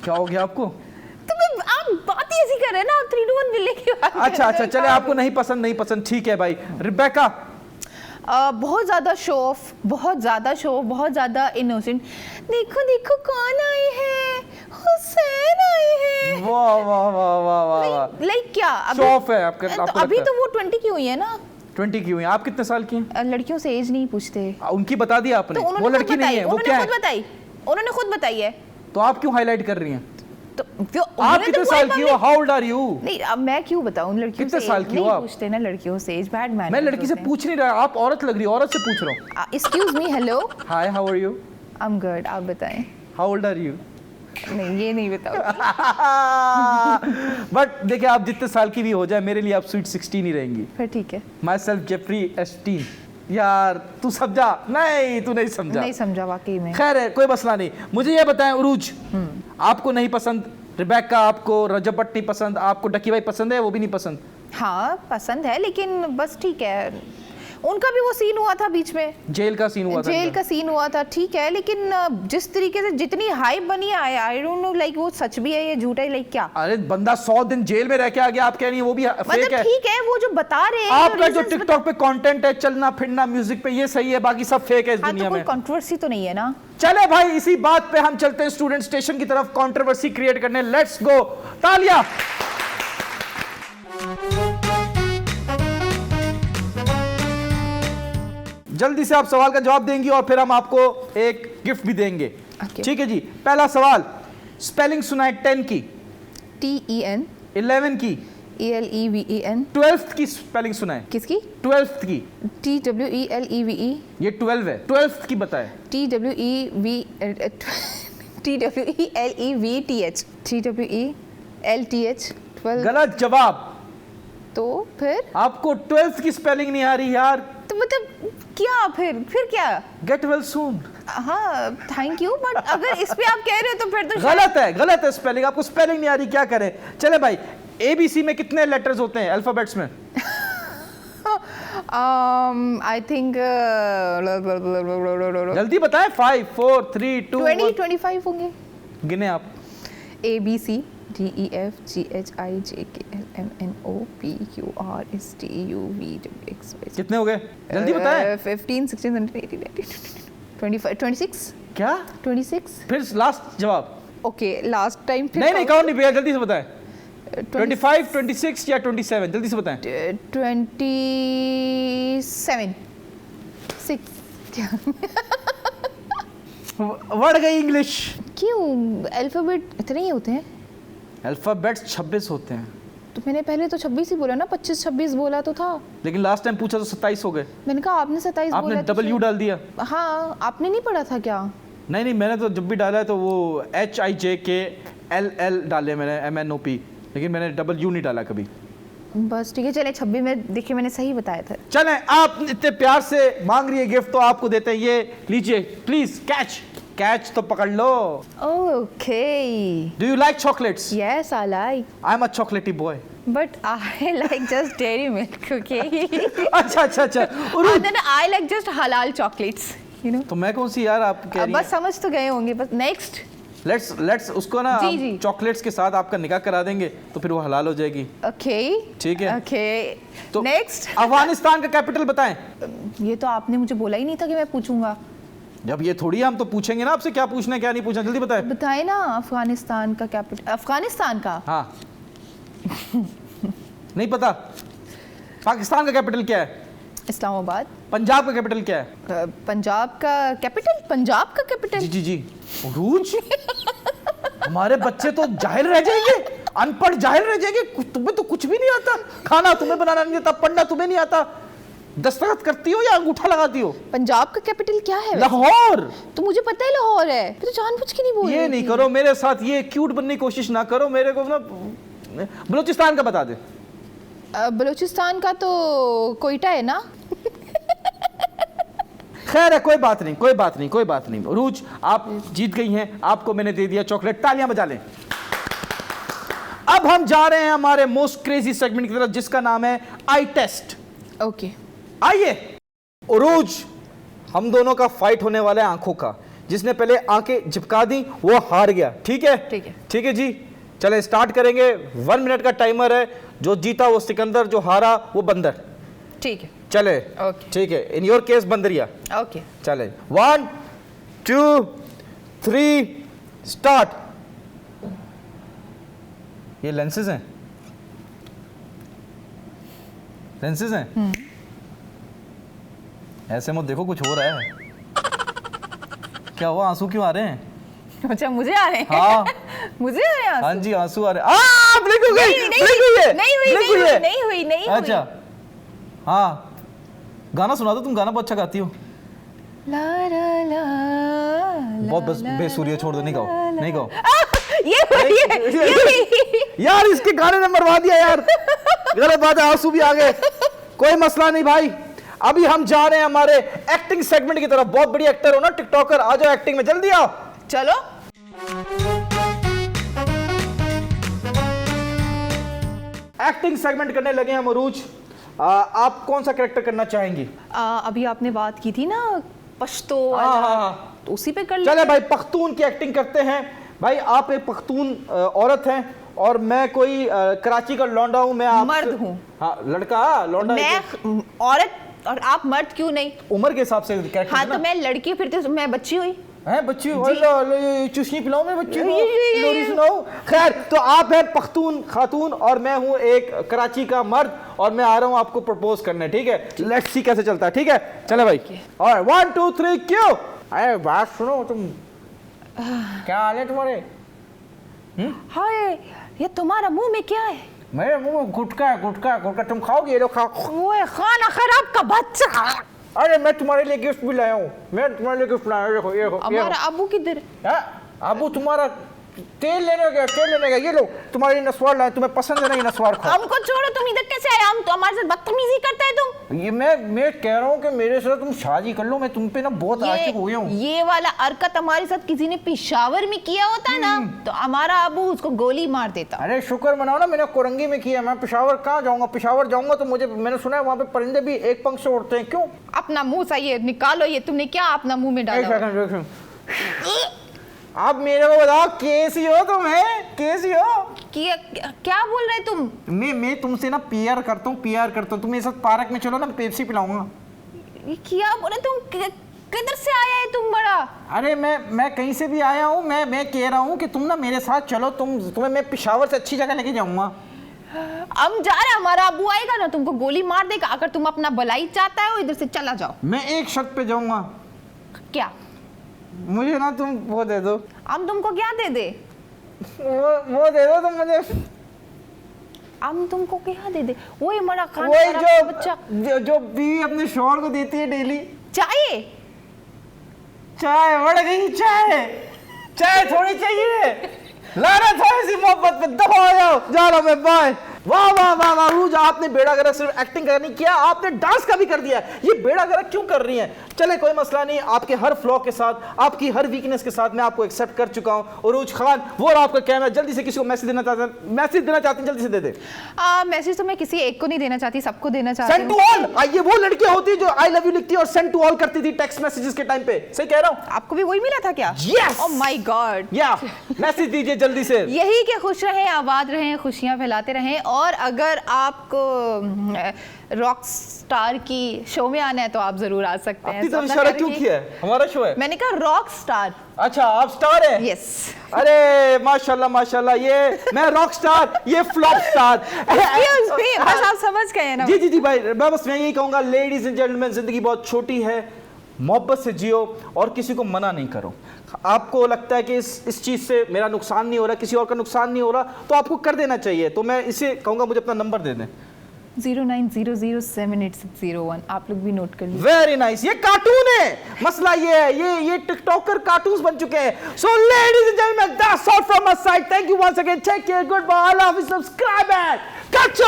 B: क्या हो गया आपको?
A: तो आप बात ही ऐसी कर रहे हैं ना, आप 3 to 1 पिल्ले की बात
B: अच्छा चले, आपको नहीं पसंद, ठीक है भाई। रिबेका।
A: बहुत ज़्यादा शो ऑफ, बहुत ज़्यादा इनोसेंट। देखो देखो कौन आए हैं, हुसैन आए हैं।
B: वाह वाह वाह वाह वाह।
A: लाइक क्या
B: शो ऑफ है आपका?
A: तो अभी तो वो 20 की हुई है ना।
B: 20 की हुई है। आप कितने साल की हैं?
A: लड़कियों से एज नहीं पूछते।
B: उनकी बता दी आपने?
A: तो
B: वो लड़की नहीं है, वो क्या है?
A: उन्होंने खुद बताई है।
B: तो आप क्यों हाईलाइट कर रही हैं?
A: तो
B: आप कितने साल की हो? How old are you?
A: नहीं, अब मैं क्यों बताऊं लड़कियों से?
B: कितने साल की हो आप?
A: पूछते ना लड़कियों से एज, बैड मैन।
B: मैं लड़की से पूछ नहीं रहा, आप औरत लग रही हो, औरत से पूछ रहा हूँ।
A: Excuse me, hello,
B: hi, how are you?
A: I am good, आप बताएं।
B: How old are you?
A: नहीं, ये नहीं बताओ।
B: बट देखिए, आप जितने साल की भी हो जाए, मेरे लिए आप स्वीट 16 ही रहेंगी।
A: फिर ठीक है।
B: Myself Jeffrey Epstein. यार तू समझा? नहीं, तू नहीं समझा।
A: नहीं समझा वाकई में।
B: खैर है, कोई मसला नहीं। मुझे ये बताएं उरूज, आपको नहीं पसंद, रिबेका आपको, रजब भट्ट नहीं पसंद, आपको डकी भाई पसंद है? वो भी नहीं पसंद?
A: हाँ पसंद है, लेकिन बस ठीक है। उनका भी वो सीन हुआ था बीच में,
B: जेल का सीन हुआ था।
A: जेल का सीन हुआ था, ठीक है, लेकिन जिस तरीके से जितनी हाइप बनी है, आई डोंट नो लाइक वो सच भी है या झूठा है, लाइक क्या?
B: अरे बंदा 100 दिन जेल में रह के आ गया, आप कह रही हैं वो भी फेक
A: मतलब
B: है?
A: ठीक है, वो जो बता रहे हैं
B: आपका जो टिकटॉक पे कंटेंट है, चलना फिरना म्यूजिक पे, ये सही है, बाकी सब फेक है इस दुनिया
A: तो
B: में।
A: कोई कंट्रोवर्सी तो नहीं है ना?
B: चले भाई, इसी बात पे हम चलते हैं स्टूडेंट स्टेशन की तरफ कंट्रोवर्सी क्रिएट करने। लेट्स गो, तालियां। जल्दी से आप सवाल का जवाब देंगी और फिर हम आपको एक गिफ्ट भी देंगे। ठीक है जी। पहला सवाल, स्पेलिंग सुनाए 10 की।
A: TEN।
B: 11 की।
A: ELEVEN।
B: 12th की स्पेलिंग सुनाए।
A: किसकी?
B: 12th की।
A: TWELEVE।
B: ये 12 है, 12th की बताए।
A: TWELEVTH। 12।
B: गलत जवाब।
A: तो फिर
B: आपको 12th की स्पेलिंग नहीं आ रही यार।
A: तो मतलब क्या? फिर क्या?
B: Gate well soon.
A: हाँ थैंक यू, बट अगर इस पे आप कह रहे हो तो फिर तो
B: गलत है स्पेलिंग, आपको स्पेलिंग नहीं आ रही, क्या करें। चले भाई, ABC में कितने लेटर्स होते हैं अल्फाबेट्स में?
A: आई थिंक
B: जल्दी बताएं, 5 4 3 2
A: 25 होंगे।
B: गिने आप।
A: ABCDEFGHIJKLMNOPQRSTUVWXY।
B: कितने हो गए जल्दी बताएं।
A: 15 16 17 18 25 26
B: क्या
A: 26।
B: फिर लास्ट जवाब?
A: ओके लास्ट टाइम
B: नहीं काउंट नहीं भैया, जल्दी से बताएं। 25 26 या 27, जल्दी से बताएं।
A: 27 6 क्या
B: बढ़ गई इंग्लिश।
A: क्यों अल्फाबेट इतने ही होते हैं?
B: अल्फाबेट्स 26 होते हैं।
A: तो मैंने पहले तो 26 ही बोला ना, 25 26 बोला तो था।
B: लेकिन लास्ट टाइम पूछा तो 27 हो गए।
A: मैंने कहा आपने 27
B: आपने
A: बोला
B: डबल यू डाल दिया।
A: हाँ आपने नहीं पढ़ा था क्या?
B: नहीं मैंने तो जब भी डाला है तो वो HIJKLL डाले मैंने MNOP, लेकिन मैंने डबल यू नहीं डाला कभी।
A: बस ठीक है चले 26 में देखिए मैंने सही बताया था।
B: चलें, आप इतने प्यार से मांग रही है गिफ्ट तो आपको देते हैं, ये लीजिए प्लीज। कैच तो पकड़ लो।
A: Okay.
B: Do you like chocolates?
A: Yes I like,
B: I am a chocolatey boy.
A: But I like just Dairy Milk. Okay
B: अच्छा
A: and then I like just halal chocolates, you know.
B: तो मैं कौन सी यार, आप कह रही
A: बस समझ तो गए होंगे। बस नेक्स्ट
B: लेट्स उसको ना
A: जी।
B: चॉकलेट्स के साथ आपका निकाह करा देंगे तो फिर वो हलाल हो जाएगी।
A: ओके
B: ठीक है।
A: ओके
B: तो
A: नेक्स्ट
B: अफगानिस्तान का कैपिटल बताएं।
A: ये तो आपने मुझे बोला ही नहीं था कि मैं पूछूंगा।
B: जब ये थोड़ी हम तो पूछेंगे ना आपसे क्या पूछना है क्या नहीं पूछना, जल्दी बताएं।
A: बताए ना अफगानिस्तान का कैपिटल। अफगानिस्तान का
B: हाँ नहीं पता। पाकिस्तान का कैपिटल क्या है?
A: इस्लामाबाद।
B: पंजाब का कैपिटल क्या है?
A: पंजाब का कैपिटल
B: जी उरूज। हमारे बच्चे तो जाहिल रह जाएंगे, अनपढ़ जाहिल रह जाएंगे। तुम्हें तो कुछ भी नहीं आता, खाना तुम्हें बनाना नहीं आता, पढ़ना तुम्हें नहीं आता, दस्तखत करती हो या अंगूठा लगाती हो?
A: पंजाब का कैपिटल क्या है?
B: लाहौर।
A: तो मुझे पता है लाहौर है, मैं तो जानबूझ के नहीं बोल रही
B: ये नहीं करो मेरे साथ, ये क्यूट बनने की कोशिश ना करो मेरे को ना। बलूचिस्तान का बता दे।
A: बलूचिस्तान का तो कोयटा है ना।
B: खैर है, कोई बात नहीं। रूज आप जीत गई हैं, आपको मैंने दे दिया चॉकलेट, तालियां बजा लें। अब हम जा रहे हैं हमारे मोस्ट क्रेजी सेगमेंट की तरफ जिसका नाम है आई टेस्ट।
A: ओके
B: आइए उरूज, हम दोनों का फाइट होने वाला है आंखों का। जिसने पहले आंखें झपका दी वो हार गया। ठीक है जी, चले स्टार्ट करेंगे। 1 मिनट का टाइमर है, जो जीता वो सिकंदर, जो हारा वो बंदर।
A: ठीक है
B: चले
A: ओके
B: ठीक है, इन योर केस बंदरिया।
A: ओके
B: चले 1 2 3 स्टार्ट। ये लेंसेज हैं। ऐसे मत देखो, कुछ हो रहा है। क्या हुआ, आंसू क्यों आ रहे हैं?
A: अच्छा मुझे आ रहे हैं?
B: हाँ
A: मुझे आ रहे हैं?
B: हाँ जी आंसू आ रहे हैं। ब्लिंक हो गई,
A: नहीं हुई।
B: अच्छा हाँ, गाना सुना दो, तुम गाना बहुत अच्छा गाती हो।
A: ला ला ला
B: बहुत बस बेसुरिया छोड़ दो, नहीं गाओ।
A: ये
B: यार इसके गाने ने मरवा दिया यार। गलत बात है, आंसू भी आ गए। कोई मसला नहीं भाई, अभी हम जा रहे हैं हमारे एक्टिंग सेगमेंट की तरफ। बहुत बड़ी एक्टर हो ना, टिकटॉकर, आ जाओ एक्टिंग में, जल्दी आओ।
A: चलो
B: एक्टिंग सेगमेंट करने लगे हम। अरूज आप कौन सा कैरेक्टर करना चाहेंगी?
A: अभी आपने बात की थी ना पश्तो
B: हाँ
A: वाला, तो उसी पे कर ले।
B: चले भाई पख्तून की एक्टिंग करते हैं। भाई आप एक पख्तून औरत हैं और मैं कोई कराची का लौंडा हूँ। मैं आप
A: मर्द हूँ।
B: हाँ लड़का, लौंडा
A: मैं औरत और आप मर्द क्यों नहीं?
B: उम्र के हिसाब से कैरेक्टर।
A: हाँ तो मैं लड़की, फिर तो मैं बच्ची हुई।
B: हैं बच्ची? चुस्की पिलाऊं मैं बच्ची को, लोरी सुनाऊं? खैर, तो आप हैं पख्तून खातून और मैं हूँ एक कराची का मर्द और मैं आ रहा हूँ आपको प्रपोज करने। ठीक है, लेट्स सी कैसे चलता है। ठीक है चले भाई। और 1 2 3 क्यों? अरे बात सुनो, तुम क्या हाल है तुम्हारे?
A: हाय, ये तुम्हारा मुंह में क्या है?
B: मेरे मुंह में गुटका है। तुम खाओगे? ये लो खाओ।
A: वो खाना खराब का बच्चा।
B: अरे मैं तुम्हारे लिए गिफ्ट भी लाया हूँ। देखो ये देखो।
A: हमारा अबू किधर है?
B: अबू तुम्हारा
C: तेल लेने गया, तेल लेने गया, ये लो तुम्हारी नस्वार लाए, तुम्हें पसंद है ना ये नस्वार खाओ।
A: हमको छोड़ो, तुम इधर कैसे आए? हम तो हमारे साथ बदतमीजी करते हैं तुम।
C: ये मैं कह रहा हूँ कि मेरे साथ तुम शादी कर लो, मैं तुम पे ना बहुत आशिक हो गया हूँ।
A: ये वाला हरकत हमारे साथ किसी ने पिशावर में किया होता ना तो हमारा अबू उसको गोली मार देता।
C: अरे शुक्र मनाओ ना, मैंने कोरंगी में किया, मैं पेशावर कहाँ जाऊंगा? पेशावर जाऊंगा तो मुझे, मैंने सुना है वहाँ पे परिंदे भी एक पंख से उड़ते हैं, क्यों?
A: अपना मुंह सही है, निकालो ये, तुमने क्या अपना मुंह में डाला?
C: आप मेरे को बताओ कैसी हो तुम? है कैसी हो?
A: क्या बोल रहे तुम?
C: मैं तुमसे ना प्यार करता हूँ, प्यार करता हूँ। तुम मेरे साथ पार्क में चलो ना, पेप्सी पिलाऊंगा।
A: ये क्या बोले तुम? किधर से आया है तुम बड़ा?
C: अरे मैं कहीं से भी आया हूँ, मैं कह रहा हूँ कि तुम ना मेरे साथ चलो, तुम्हें मैं पेशावर से अच्छी जगह लेके जाऊंगा।
A: हम जा रहे हैं, हमारा अबू आएगा ना तुमको गोली मार देगा। अगर तुम अपना भलाई चाहता है इधर से चला जाओ।
C: मैं एक शर्त पे जाऊंगा।
A: क्या?
C: मुझे ना तुम वो दे दो।
A: हम तुमको क्या दे दे?
C: वो दे दो तुम मुझे।
A: हम तुमको क्या दे दे? वही हमारा खान
C: वही
A: वाला बच्चा
C: जो बीवी अपने शौहर को देती है डेली।
A: चाय
C: चाय बढ़ गई, चाय थोड़ी चाहिए। लाना था इसी मोहब्बत पे, दबा आ जाओ। जा रहा मैं, बाय। वाह वाह वाह वाह रूज, आपने बेड़ा गर्क सिर्फ एक्टिंग करनी किया, आपने डांस का भी कर दिया। ये बेड़ा गर्क क्यों कर रही हैं? चले कोई मसला नहीं, आपके हर फ्लॉ के साथ, आपकी हर वीकनेस के साथ मैं आपको एक्सेप्ट कर चुका हूं। उरूज खान, वो आपका कैमरा, जल्दी से किसी को मैसेज देना चाहते हैं, जल्दी से दे दे।
A: मैसेज तो मैं किसी एक को नहीं देना चाहती, सबको देना चाहती
C: सेंड टू ऑल। ये वो लड़कियां होती है जो आई लव यू लिखती है और सेंड टू ऑल करती थी टेक्स्ट मैसेजेस के टाइम पे। सही कह रहा हूं?
A: आपको भी वही मिला था क्या?
C: Yes!
A: Oh my God.
C: या मैसेज दीजिए जल्दी से।
A: यही कि खुश रहें, आबाद रहें, खुशियां फैलाते रहें। और अगर आपको रॉक स्टार की शो में आना है तो आप जरूर आ सकते हैं।
C: तो इशारा क्यों किया है? हमारा शो है।
A: मैंने कहा रॉक स्टार।
C: अच्छा, आप स्टार है?
A: यस।
C: अरे माशाल्लाह माशाल्लाह, ये मैं रॉक स्टार, ये फ्लॉप स्टार।
A: बस आप समझ गए ना।
C: जी जी जी भाई, मैं बस यही कहूंगा, लेडीज एंड जेंटलमैन, जिंदगी बहुत छोटी है, मोहब्बत से जियो और किसी को मना नहीं करो। आपको लगता है कि इस चीज से मेरा नुकसान नहीं हो रहा, किसी और का नुकसान नहीं हो रहा, तो आपको कर देना चाहिए। तो मैं इसे कहूंगा, मुझे अपना नंबर दे दें।
A: 09007861। आप लोग भी नोट कर लीजिए।
C: Very nice. ये कार्टून है, मसला ये है, ये टिकटॉकर कार्टून्स बन चुके हैं। So ladies and gentleman, that's all from my side. Thank you once again, take care, good bye, I love you, subscribe and catch you।